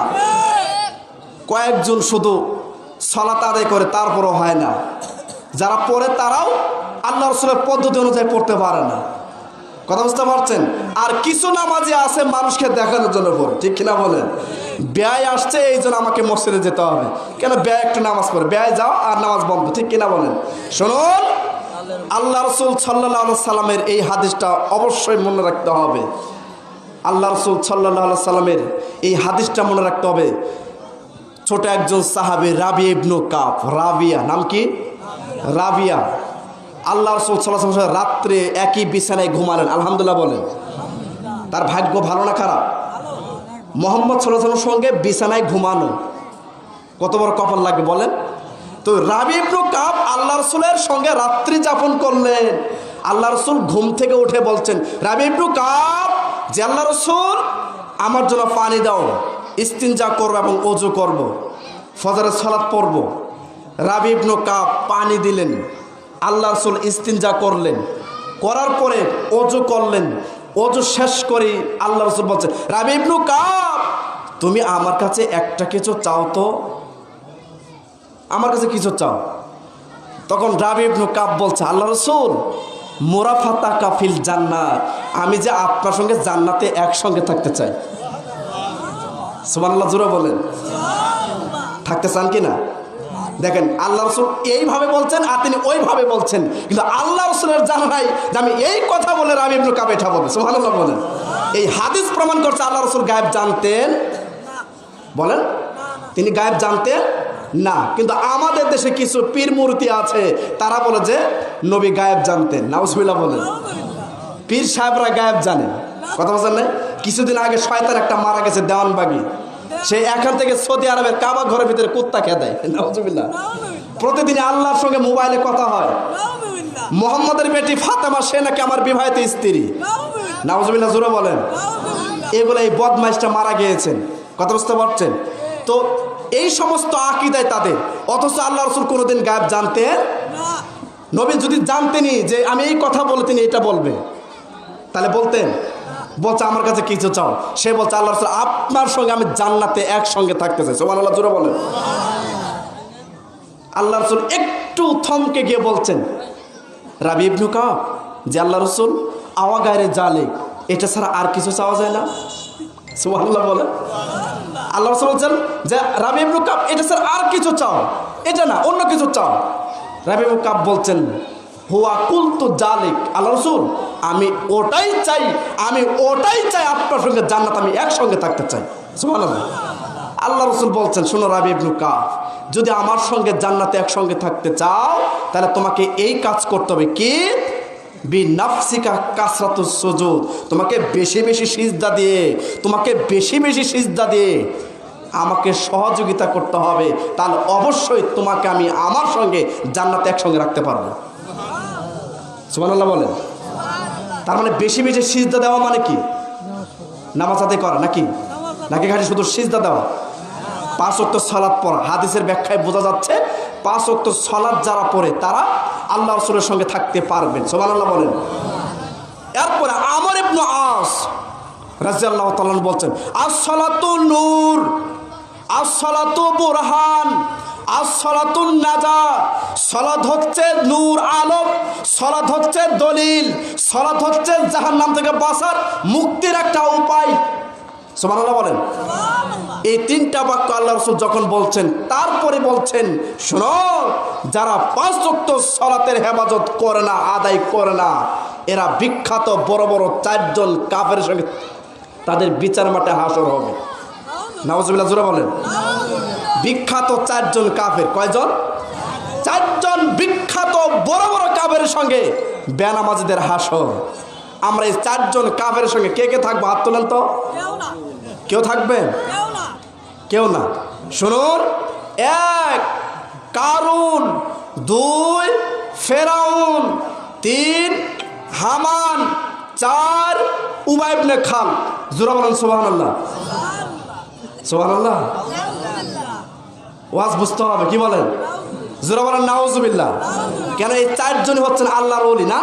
কয়েকজন শুধু সালাত আদায় করে, তারপরও হয় না। যারা পড়ে তারাও আল্লাহ রাসূলের পদ্ধতি অনুযায়ী পড়তে পারে না। কথা বুঝতে পারছেন? আর কিছু নামাজি আছে মানুষকে দেখানোর জন্য পড়ে, ঠিক কিনা বলেন? ব্যয় আসছে এই জন্য আমাকে মসজিদে যেতে হবে, কেন ব্যয় একটু নামাজ পড়ে, ব্যয় যাও আর নামাজ বন্ধ, ঠিক কিনা বলেন? শুনুন, আল্লাহ রাসূল সাল্লাল্লাহু আলাইহি সাল্লামের এই হাদিসটা অবশ্যই মনে রাখতে হবে। আল্লাহ রাসূল সাল্লাল্লাহু আলাইহি সাল্লামের এই হাদিসটা মনে রাখতে হবে। ছোট একজন সাহাবী রাবিয়া ইবনে কাব, রাবিয়া নাম কি? রাবিয়া। আল্লাহ রাসূল সাল্লাল্লাহু আলাইহি ওয়াসাল্লাম রাত্রে একই বিছানায় ঘুমালেন। আলহামদুলিল্লাহ বলেন। তার ভাগ্য ভালো না খারাপ? মুহাম্মদ সাল্লাল্লাহু আলাইহি ওয়াসাল্লামের সঙ্গে বিছানায় ঘুমানো কত বড় কপাল লাগবে বলেন? তো রাবিয়া ইবনে কাব আল্লাহ রাসূলের সঙ্গে রাত্রি যাপন করলেন। আল্লাহ রাসূল ঘুম থেকে উঠে বলছেন, রাবিয়া ইবনে কাব, যে আল্লাহ রাসূল আমার জন্য পানি দাও, ইস্তিনজা করব এবং ওযু করব, ফজরের সালাত পড়ব। রাবিয়া ইবনে কাব পানি দিলেন, আল্লাহ রাসূল ইস্তিনজা করলেন, করার পরে ওযু করলেন। ওযু শেষ করে আল্লাহ রাসূল বলছেন, রাবিয়া ইবনে কাব, তুমি আমার কাছে একটা কিছু চাও তো, আমার কাছে কিছু চাও। তখন রাবিয়া ইবনে কাব বলছে, আল্লাহ রাসূল, মুরাফাতা কাফিল জান্নাত, আমি যে আপনার সঙ্গে জান্নাতে একসঙ্গে থাকতে চাই। সুবহানাল্লাহ, জোরে বলেন। থাকতে চান কি না? দেখেন, আল্লাহ রাসূল এইভাবে বলছেন আর তিনি ওইভাবে বলছেন, কিন্তু আল্লাহ রাসূলের জানা নাই যে আমি এই কথা বলে রাবিয়া ইবনে কাব এটা বলবে। সুবহানাল্লাহ বলেন। এই হাদিস প্রমাণ করছে আল্লাহ রাসূল গায়েব জানতেন? বলেন, তিনি গায়েব জানতেন না। কিন্তু আমাদের দেশে কিছু পীর মূর্তি আছে, তারা বলে যে নবী গায়েব জানতেন। নাউজুবিল্লাহ বলেন। পীর সাহেবরা গায়েব জানেন, কথা বলছেন না? কিছুদিন আগে শয়তান একটা মারা গেছে দেওয়ানবাগি, সে এখান থেকে সৌদি আরবের কাবা ঘরের ভিতরে কুত্তা খেয়ে দেয়। নাউজুবিল্লাহ। প্রতিদিন আল্লাহর সঙ্গে মোবাইলে কথা হয়, মোহাম্মদের বেটি ফাতেমা সে নাকি আমার বিবাহিত স্ত্রী। নাউজুবিল্লাহ জোরে বলেন। এগুলো এই বদমাইশটা মারা গিয়েছেন, কথা বুঝতে পারছেন তো? এই সমস্ত আকীদায় তাদের, অথচ আল্লাহ রাসূল কোনোদিন গায়েব জানতেন না। নবী যদি জানতেনই যে আমি এই কথা বলে তিনি এটা বলবে, তাহলে বলতেন? বলছে আমার কাছে কিছু চাও, সে বলছে আল্লাহ রাসূল আপনার সঙ্গে আমি জান্নাতে একসঙ্গে থাকতে চাই। সুবহানাল্লাহ জোরে বলেন। আল্লাহ রাসূল একটু থমকে গিয়ে বলছেন, রাবি ইবনু কাব, যে আল্লাহ রাসূল আওয়া গায়রে জালিক, এটা ছাড়া আর কিছু চাওয়া যায় না? সুবহানাল্লাহ বলেন। আল্লাহ রাসূল বলছেন যে রাবি ইবনু কাব, এটা ছাড়া আর কিছু চাও, এটা না অন্য কিছু চাও। রাবি ইবনু কাব বলছেন, হুয়া কুলতু জালিক, আল্লাহ রাসূল আমি ওটাই চাই, আমি ওটাই চাই, আপনার সঙ্গে জান্নাত আমি একসঙ্গে থাকতে চাই। সুবহানাল্লাহ। আল্লাহ রাসূল বলছেন, শোনো রাবি ইবনু কাব, যদি আমার সঙ্গে জান্নাতে একসঙ্গে থাকতে চাও তাহলে তোমাকে এই কাজ করতে হবে, কি? বিনাফসিকা কাসরাতুস সুজুদ, তোমাকে বেশি বেশি সিজদা দিয়ে, তোমাকে বেশি বেশি সিজদা দিয়ে আমাকে সহযোগিতা করতে হবে, তাহলে অবশ্যই তোমাকে আমি আমার সঙ্গে জান্নাতে একসঙ্গে রাখতে পারবো। সুবহানাল্লাহ বলেন। তার মানে বেশি বেশি সিজদা দেওয়া মানে কি? নামাজ আদায় করা নাকি? নাকি খালি শুধু সিজদা দেওয়া? 5 ওয়াক্ত সালাত পড়া। হাদিসের ব্যাখ্যায় বোঝা যাচ্ছে 5 ওয়াক্ত সালাত যারা পড়ে তারা আল্লাহ রাসূলের সঙ্গে থাকতে পারবেন। সুবহানাল্লাহ বলেন। এরপরে আমর ইবনে আস রাদিয়াল্লাহু তাআলা বলছেন, আস-সালাতু নূর, আস-সালাতু বুরহান, আস-সালাতু নাজা, সালাত হচ্ছে নূর আলো, সালাত হচ্ছে দলিল, সালাত হচ্ছে জাহান্নাম থেকে বাঁচার মুক্তির একটা উপায়। সুবহানাল্লাহ বলেন। এই 3টা বাক্য আল্লাহ রাসূল যখন বলছেন, তারপরে বলছেন শোনো, যারা 5 ওয়াক্ত সালাতের হেফাজত করে না, আদায় করে না, এরা বিখ্যাত বড় বড় 4 জন কাফেরের সঙ্গে তাদের বিচার মাঠে হাসর হবে। নাউজুবিল্লাহ জোরে বলেন। বিখ্যাত 4 জন কাফের, কয়জন? 4 জন বিখ্যাত বড় বড় কাফেরের সঙ্গে বেনামাজিদের হাসর। আমরা এই 4 জন কাফেরের সঙ্গে কে কে থাকবো? হাত তোলেন তো। কেউ থাকবেন? কেউ না। শুনুন, 1 কারুন, 2 ফেরাউন, 3 হামান, 4 উবাই ইবনে খালদ। জোরে বলেন সুবহানাল্লাহ। সুবহানাল্লাহ। ওয়াজ বুঝতে হবে, কি বলেন? জোরে বলেন নাউজুবিল্লাহ। কেন? এই 4 জনই হচ্ছেন আল্লাহর ওলি না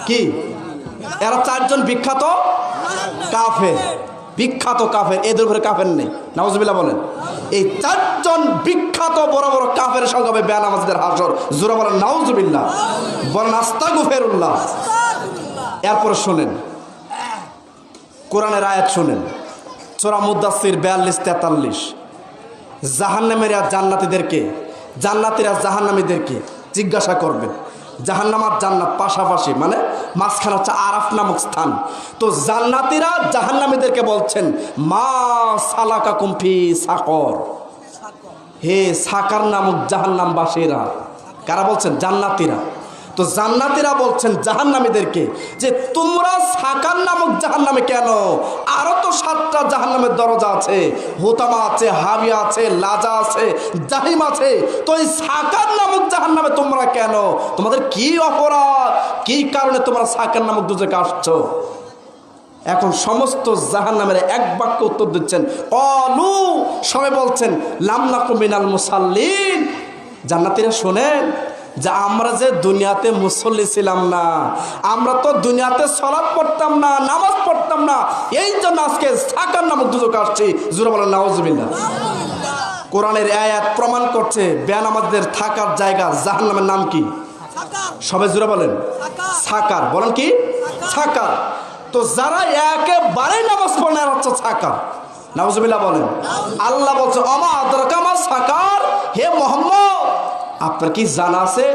কি? এরা 4 জন বিখ্যাত কাফের, বিখ্যাত কাফের, এদের ঘরে কাফের নেই। নাউজুবিল্লাহ বলেন। এই 4 জন বিখ্যাত বড় বড় কাফের সঙ্গে হবে বেনামাজিদের হাসর। জোরে বলেন নাউজুবিল্লাহ, বলেন আস্তাগফিরুল্লাহ। এরপরে শুনেন কোরআনের আয়াত, শুনেন সূরা মুদাসসির 42-43। জাহান্নামীরা জান্নাতীদেরকে, জান্নাতীরা জাহান্নামীদেরকে জিজ্ঞাসা করবেন। জাহান্নাম আর জান্নাত পাশাপাশি, মানে মাঝখানে হচ্ছে আরাফ নামক স্থান। তো জান্নাতীরা জাহান্নামীদেরকে বলছেন, মা সালাকাকুম ফি সাকর, হে সাকার নামক জাহান্নামবাসীরা। কারা বলছেন? জান্নাতীরা। তো জান্নাতীরা বলছেন জাহান্নামীদেরকে যে তোমরা সাকার নামক জাহান্নামে কেন? আরো তো 7টা জাহান্নামের দরজা আছে, হুতামা আছে, হাবিয়া আছে, লাজা আছে, জাহিম আছে। তো এই সাকার নামক জাহান্নামে তোমরা কেন? তোমাদের কি অপরাধ, কি কারণে তোমরা সাকার নামক দুজকে আসছো? এখন সমস্ত জাহান্নামের এক বাক্য উত্তর দিচ্ছেন, অলু, সবাই বলছেন লাম নাকু মিনাল মুসাল্লিন। জান্নাতীরা শোনেন যে আমরা যে দুনিয়াতে মুসল্লি ছিলাম না, আমরা তো দুনিয়াতে সালাত পড়তাম না, নামাজ পড়তাম না, এই জন্য আজকে সাকার নামক দুজকে আসছি। জোরে বলেন নাউজুবিল্লাহ। কোরআনের আয়াত প্রমাণ করছে বেনামাজদের থাকার জায়গা জাহান্নামের নাম কি? সবাই জোরে বলেন সাকার। বলেন কি? সাকার। তো যারা একেবারে নামাজ পড়ে না হচ্ছে সাকার। নাউজুবিল্লাহ বলেন। আল্লাহ বলছে আমা আদরাকা মা সাকার, হে মুহাম্মদ আপনার কি জানা আছে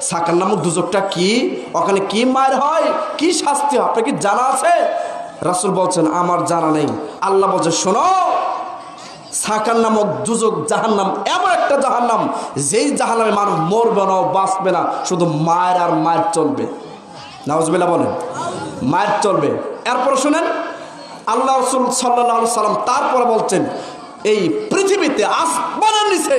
সাকার নামক দুজকটা কি? ওখানে কি মার হয়, কি শাস্তি হয়, আপনার কি জানা আছে? রাসূল বলছেন আমার জানা নেই। আল্লাহ বলছে শোনো, সাকার নামক দুজক জাহান্নাম এমন একটা জাহান্নাম, যেই জাহান্নামে মানুষ মরবে না, বাঁচবে না, শুধু মায়ের আর মায়ের চলবে। নাউজুবিল্লাহ বলেন, মায়ের চলবে। এরপরে শুনেন, আল্লাহ রাসূল সাল্লাল্লাহু আলাইহি সাল্লাম তারপরে বলছেন, এই পৃথিবীতে আসমানের নিচে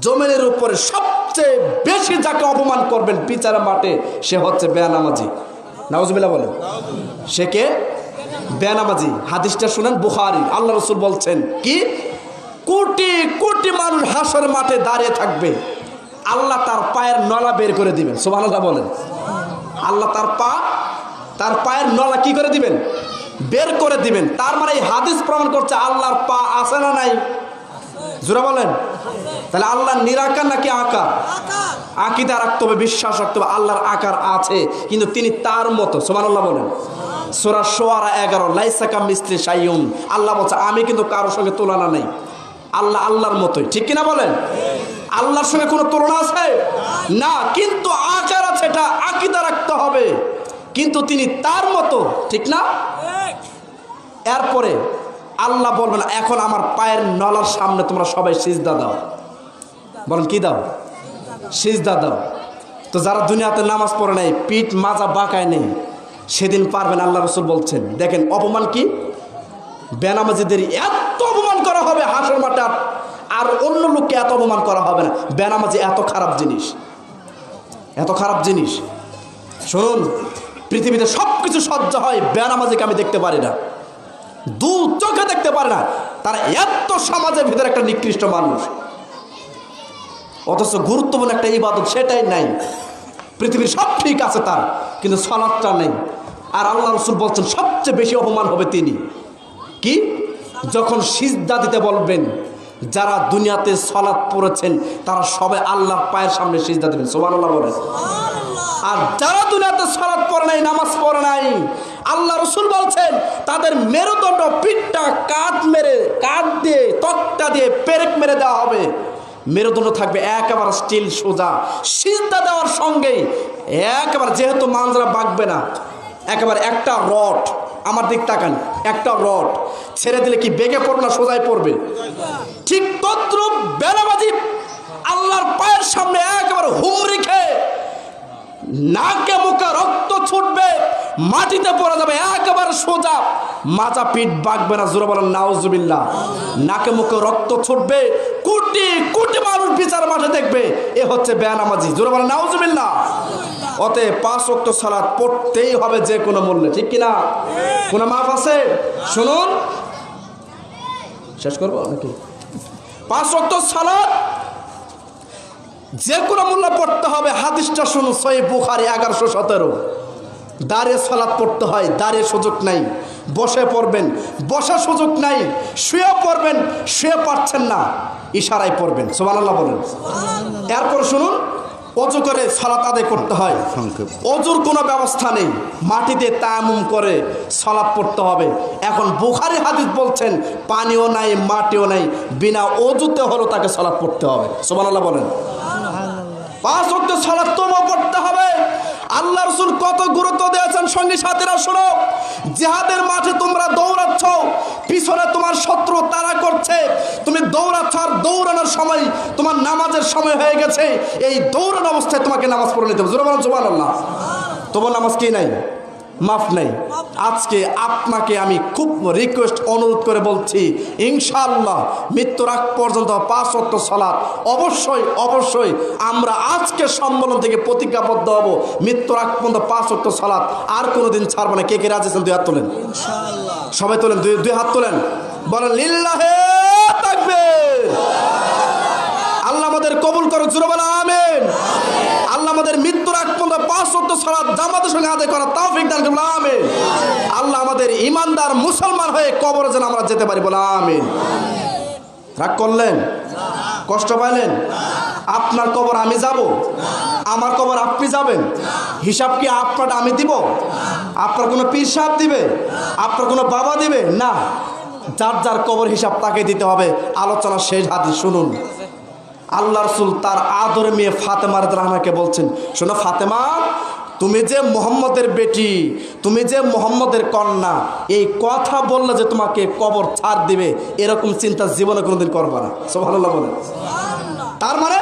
জমিনের উপরে সবচেয়ে বেশি যাকে অপমান করবেন বিচারের মাঠে, সে হচ্ছে বেনামাজি। নাউজুবিল্লাহ বলেন, সে কে? বেনামাজি। হাদিসটা শুনেন, বুখারী। আল্লাহ রাসূল বলছেন কি, কোটি কোটি মানুষ হাসরের মাঠে দাঁড়িয়ে থাকবে, আল্লাহ তার পায়ের নলা বের করে দিবেন। সুবহানাল্লাহ বলেন। আল্লাহ তার পায়ের নলা কি করে দিবেন? বের করে দিবেন। তার মানে এই হাদিস প্রমাণ করছে আল্লাহর পা আছে না নাই? জোরে বলেন। তাহলে আল্লাহ নিরাকার নাকি আকার? আকীদা রাখতে হবে, বিশ্বাস রাখতে হবে আল্লাহর আকার আছে, কিন্তু তিনি তার মতো। সুবহানাল্লাহ বলেন। সূরা শুআরা 11, লাইসা কামিসলি শাইউন। আল্লাহ বলছে আমি কিন্তু কারোর সঙ্গে তুলনা নেই। আল্লাহ আল্লাহর মতোই, ঠিক কিনা বলেন? আল্লাহর সঙ্গে কোনো তুলনা আছে না, কিন্তু আকার আছে, এটা আকীদা রাখতে হবে, কিন্তু তিনি তার মতো, ঠিক না? এরপরে আল্লাহ বলবেন এখন আমার পায়ের নলার সামনে তোমরা সবাই সিজদা দাও। বলেন কি দাও? সিজদা দাও। তো যারা দুনিয়াতে নামাজ পড়ে নাই, পিঠ মাজা বাঁকায় নেই, সেদিন পারবেন। আল্লাহ রাসূল বলছেন, দেখেন অপমান কি, বেনামাজিদের এত অপমান করা হবে হাসর মাঠে, আর অন্য লোককে এত অপমান করা হবে না। বেনামাজি এত খারাপ জিনিস, এত খারাপ জিনিস। শুনুন, পৃথিবীতে সব কিছু সহ্য হয়, বেনামাজিকে আমি দেখতে পারি না, দু চোখে দেখতে পারে না। তারা এত সমাজের ভিতরে একটা নিকৃষ্ট মানুষ, অথচ গুরুত্বপূর্ণ একটা ইবাদত সেটাই নাই। পৃথিবীর সব ঠিক আছে তার, কিন্তু সালাতটা নেই। আর আল্লাহ রাসূল বলছেন সবচেয়ে বেশি অপমান হবে তিনি কি, যখন সিজদা দিতে বলবেন। যারা দুনিয়াতে সালাত পড়েছেন তারা সবাই আল্লাহর পায়ের সামনে সিজদা দেবেন। সুবহানাল্লাহ বলেন। আর যারা দুনিয়াতে সালাত পড়ে নাই, নামাজ পড়ে নাই, আল্লাহ রাসূল বলছেন তাদের মেরুদণ্ড, পিঠটা কাট দিয়ে, তক্তা দিয়ে পেরেক মেরে দেওয়া হবে। মেরুদণ্ড থাকবে একেবারে স্টিল সোজা। সিজদা দেওয়ার সঙ্গেই একেবারে, যেহেতু মানজরা বাঁকবে না, একেবারে একটা রড, আমার দিক তাকান, একটা রড ছেড়ে দিলে কি বেগে পড়বে না সোজাই পড়বে? ঠিক তদ্রুপ বেনামাজি আল্লাহর পায়ের সামনে একেবারে হুমড়ি খেয়ে নাকে মুখে রক্ত ছুটবে, মাটিতে পড়ে যাবে একেবারে সোজা, মাজা পিঠ বাঁকবে না। জোরে বলেন নাউজুবিল্লাহ। নাকে মুখে রক্ত ছুটবে, কোটি কোটি মানুষ বিচার মাঠে দেখবে, এ হচ্ছে বেনামাজি। জোরে বলেন নাউজুবিল্লাহ। অতএব 5 ওয়াক্ত সালাত পড়তেই হবে যে কোনো মূল্যে, ঠিক কিনা? কোনো মাফ আছে? শুনুন, শেষ করবো নাকি? 5 ওয়াক্ত সালাত যে কোনো মূল্যে পড়তে হবে। হাদিসটা শুনুন, সহিহ বুখারী 1117। দাঁড়িয়ে সালাত পড়তে হয়, দাঁড়িয়ে সুযোগ নাই, বসে পড়বেন, বসার সুযোগ নাই, শুয়ে পড়বেন, শুয়ে পারছেন না, ইশারায় পড়বেন। সুবহানাল্লাহ বলেন। এরপর শুনুন, অজু করে সালাত আদায় করতে হয়। অজুর কোনো ব্যবস্থা নেই, মাটিতে তায়াম্মুম করে সালাত পড়তে হবে। এখন বুখারী হাদিস বলছেন পানিও নাই, মাটিও নাই, বিনা অজুতে হলো তাকে সালাত পড়তে হবে। সুবহানাল্লাহ বলেন। 5 ওয়াক্ত সালাত তোমরা পড়তে হবে। আল্লাহ রাসূল কত গুরুত্ব দিয়েছেন। সঙ্গী সাথীরা শোনো, জিহাদের মাঠে তোমরা দৌড়াচ্ছ, পিছনে তোমার শত্রু তাড়া করছে, তুমি দৌড়াচ্ছ, আর দৌড়ানোর সময় তোমার নামাজের সময় হয়ে গেছে। এই দৌড়ানো অবস্থায় তোমাকে নামাজ পড়ে নিতে হবে। জোরে বলেন সুবহানাল্লাহ। তোমার নামাজ কি নাই? মাফ নাই। আজকে আপনাকে আমি খুব রিকোয়েস্ট, অনুরোধ করে বলছি, ইনশাআল্লাহ মৃত্যুর আগ পর্যন্ত 5 ওয়াক্ত সালাত অবশ্যই আমরা আজকে সম্মেলন থেকে প্রতিজ্ঞাবদ্ধ হব, মৃত্যুর আগ পর্যন্ত 5 ওয়াক্ত সালাত আর কোনোদিন ছাড়বো না। কে কে রাজি আছেন? 2 হাত তোলেন, সবাই তোলেন, 2 হাত তোলেন, বলেন লিল্লাহে তাকবীর। আল্লাহ আমাদের কবুল করুক। জোরে বলেন আমিন। আল্লাহ আমাদের মৃত্যুর আগ পর্যন্ত 5 ওয়াক্ত সালাত জামাতের সঙ্গে আদায় করার তৌফিক দান করুন। আমিন। আল্লাহ আমাদের ঈমানদার মুসলমান হয়ে কবরে যেন আমরা যেতে পারি, বলে আমিন। রাগ করলেন? কষ্ট পাইলেন? আপনার কবর আমি যাব? আমার কবর আপনি যাবেন? হিসাব কি আপনার আমি দিব? আপনার কোনো পীর সাহেব দিবে? আপনার কোনো বাবা দিবে? না, যার যার কবর হিসাব তাকে দিতে হবে। আলোচনা শেষ। হাদিস শুনুন, আল্লাহ রাসূল তার আদরের মেয়ে ফাতেমা রাদিয়াল্লাহু আনহাকে বলছেন, শোনো ফাতেমা, তুমি যে মুহাম্মদের বেটি, তুমি যে মুহাম্মদের কন্যা, এই কথা বললে যে তোমাকে কবর ছাড় দিবে, এরকম চিন্তা জীবনে কোনোদিন করবা না। সুবহানাল্লাহ বলে। তার মানে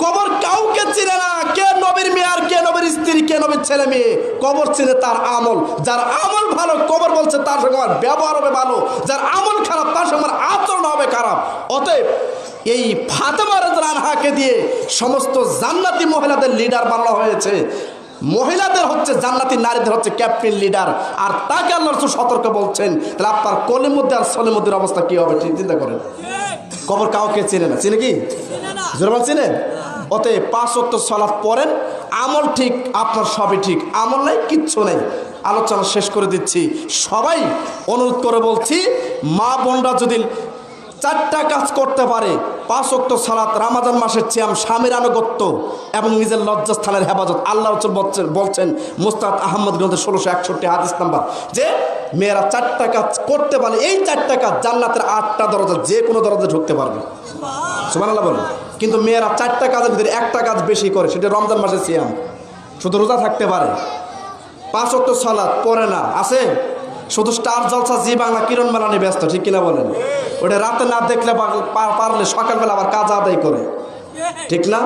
কবর কাউকে চিনে না, কে নবীর মেয়ে আর কে নবীর স্ত্রী, কে নবীর ছেলে মেয়ে। কবর চিনে তার আমল। যার আমল ভালো, কবর বলছে তার সঙ্গে আমার ব্যবহার হবে ভালো। যার আমল খারাপ, তার সঙ্গে আমার আচরণ হবে খারাপ। অতএব এই ফাতেমা রাদিয়াল্লাহু আনহাকে দিয়ে সমস্ত জান্নাতি মহিলাদের লিডার বানানো হয়েছে। মহিলাদের হচ্ছে জান্নাতি, নারীদের হচ্ছে ক্যাপ্টেন লিডার। আর তাকে আল্লাহ রাসূল সতর্ক বলছেন, তাহলে আপনার কলির মধ্যে আর সলের মধ্যে অবস্থা কি হবে চিন্তা করেন। কবর কাউকে চিনে না, চিনে কি? জোরে বল, চিনে? অতএব 5 ওয়াক্ত সালাত পড়েন, আমল ঠিক, আপনার সবই ঠিক। আমল নাই, কিচ্ছু নেই। আলোচনা শেষ করে দিচ্ছি। সবাই অনুরোধ করে বলছি, মা বোনরা যদি 4টা কাজ করতে পারে, 5 ওয়াক্ত সালাত, রমজান মাসের সিয়াম, স্বামীর আনুগত্য এবং নিজের লজ্জাস্থানের হেফাজত। আল্লাহ রাসূল বলছেন মুস্তাদ আহমদ গ্রন্থে 1661 হাদিস নাম্বার, যে মেয়েরা 4টা কাজ করতে পারলে, এই 4টা কাজ জান্নাতের 8টা দরজা, যে কোনো দরজা ঢুকতে পারবে। সুবহানাল্লাহ বলেন। কিন্তু মেয়েরা 4টা কাজের ভিতরে একটা কাজ বেশি করে, সেটা রমজান মাসের সিয়াম। শুধু রোজা থাকতে পারে, 5 ওয়াক্ত সালাত পড়ে না, আছে শুধু স্টার জলসা, জি বাংলা, কিরণ মেলা নিয়ে ব্যস্ত, ঠিক কিনা বলেন? ওটা রাতে না দেখলে পারলে সকালবেলা আবার কাজ আদায় করে, ঠিক না?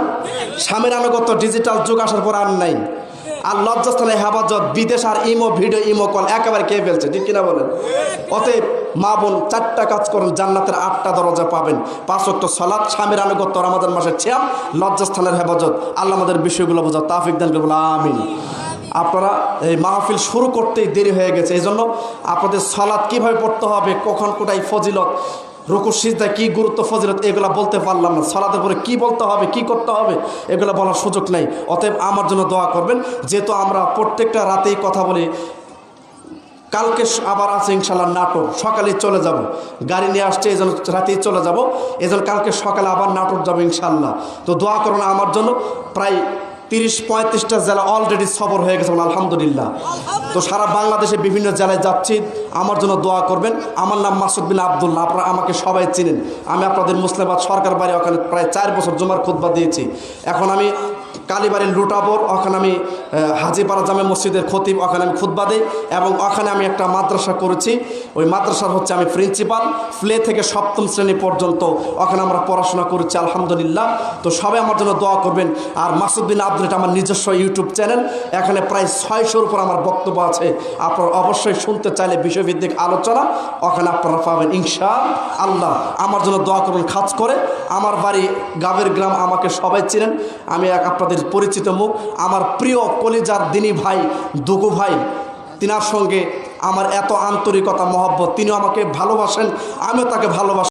স্বামীর আনুগত্য ডিজিটাল যুগ আসার পর আর নাই। আর লজ্জাস্থানে হেফাজত, বিদেশ আর ইমো ভিডিও, ইমো কল একেবারে কে ফেলছে, ঠিক কিনা বলেন? অতএব মা বোন 4টা কাজ করেন, জান্নাতের 8টা দরজা পাবেন। 5 ওয়াক্ত সালাত, স্বামীর আনুগত্য, রমজান মাসের সিয়াম, লজ্জাস্থানের হেফাজত। আল্লাহ আমাদের বিষয়গুলো বোঝাও তৌফিক দান করুন, আমিন। আপনারা এই মাহফিল শুরু করতেই দেরি হয়ে গেছে, এই জন্য আপনাদের সালাত কীভাবে পড়তে হবে, কখন কোটাই ফজিলত, রুকু সিজদা কি গুরুত্ব, ফজিলত, এগুলো বলতে পারলাম না। সালাতের পরে কি বলতে হবে, কি করতে হবে, এগুলো বলার সুযোগ নেই। অতএব আমার জন্য দোয়া করবেন। যেহেতু আমরা প্রত্যেকটা রাতেই কথা বলি, কালকে আবার আছে ইনশাল্লাহ নাটক, সকালে চলে যাব, গাড়ি নিয়ে আসছে, এই জন্য রাতেই চলে যাব, এই জন্য কালকে সকালে আবার নাটক যাবো ইনশাল্লাহ। তো দোয়া করুন আমার জন্য। প্রায় 30-35টা জেলা অলরেডি সফর হয়ে গেছে, আলহামদুলিল্লাহ। তো সারা বাংলাদেশে বিভিন্ন জেলায় যাচ্ছি, আমার জন্য দোয়া করবেন। আমার নাম মাসুদ বিন আবদুল্লাহ, আপনারা আমাকে সবাই চিনেন। আমি আপনাদের মুসলিমাবাদ সরকার বাড়ি, ওখানে প্রায় 4 বছর জুমার খুতবা দিয়েছি। এখন আমি কালীবাড়ির লুটাবর, ওখানে আমি হাজিপাড়া জামে মসজিদের খতিব, ওখানে আমি খুতবা দিই। এবং ওখানে আমি একটা মাদ্রাসা করেছি, ওই মাদ্রাসার হচ্ছে আমি প্রিন্সিপাল, প্লে থেকে 7ম শ্রেণী পর্যন্ত ওখানে আমরা পড়াশোনা করেছি, আলহামদুলিল্লাহ। তো সবাই আমার জন্য দোয়া করবেন। আর মাসুদ বিন আবদুল্লাহ এটা আমার নিজস্ব ইউটিউব চ্যানেল, এখানে প্রায় 600-র উপর আমার বক্তব্য আছে। আপনারা অবশ্যই শুনতে চাইলে বিষয়ভিত্তিক আলোচনা ওখানে আপনারা পাবেন ইনশাআল্লাহ। আমার জন্য দোয়া করুন। খাস করে আমার বাড়ি গাবের গ্রাম, আমাকে সবাই চিনেন, আমি আপনাদের পরিচিত মুখ। আমার প্রিয় কলিজার দিনী ভাই দুগু ভাই, তিনার সঙ্গে আমার এত আন্তরিকতা মহব্বত, তিনিও আমাকে ভালোবাসেন, আমিও তাকে ভালোবাসি।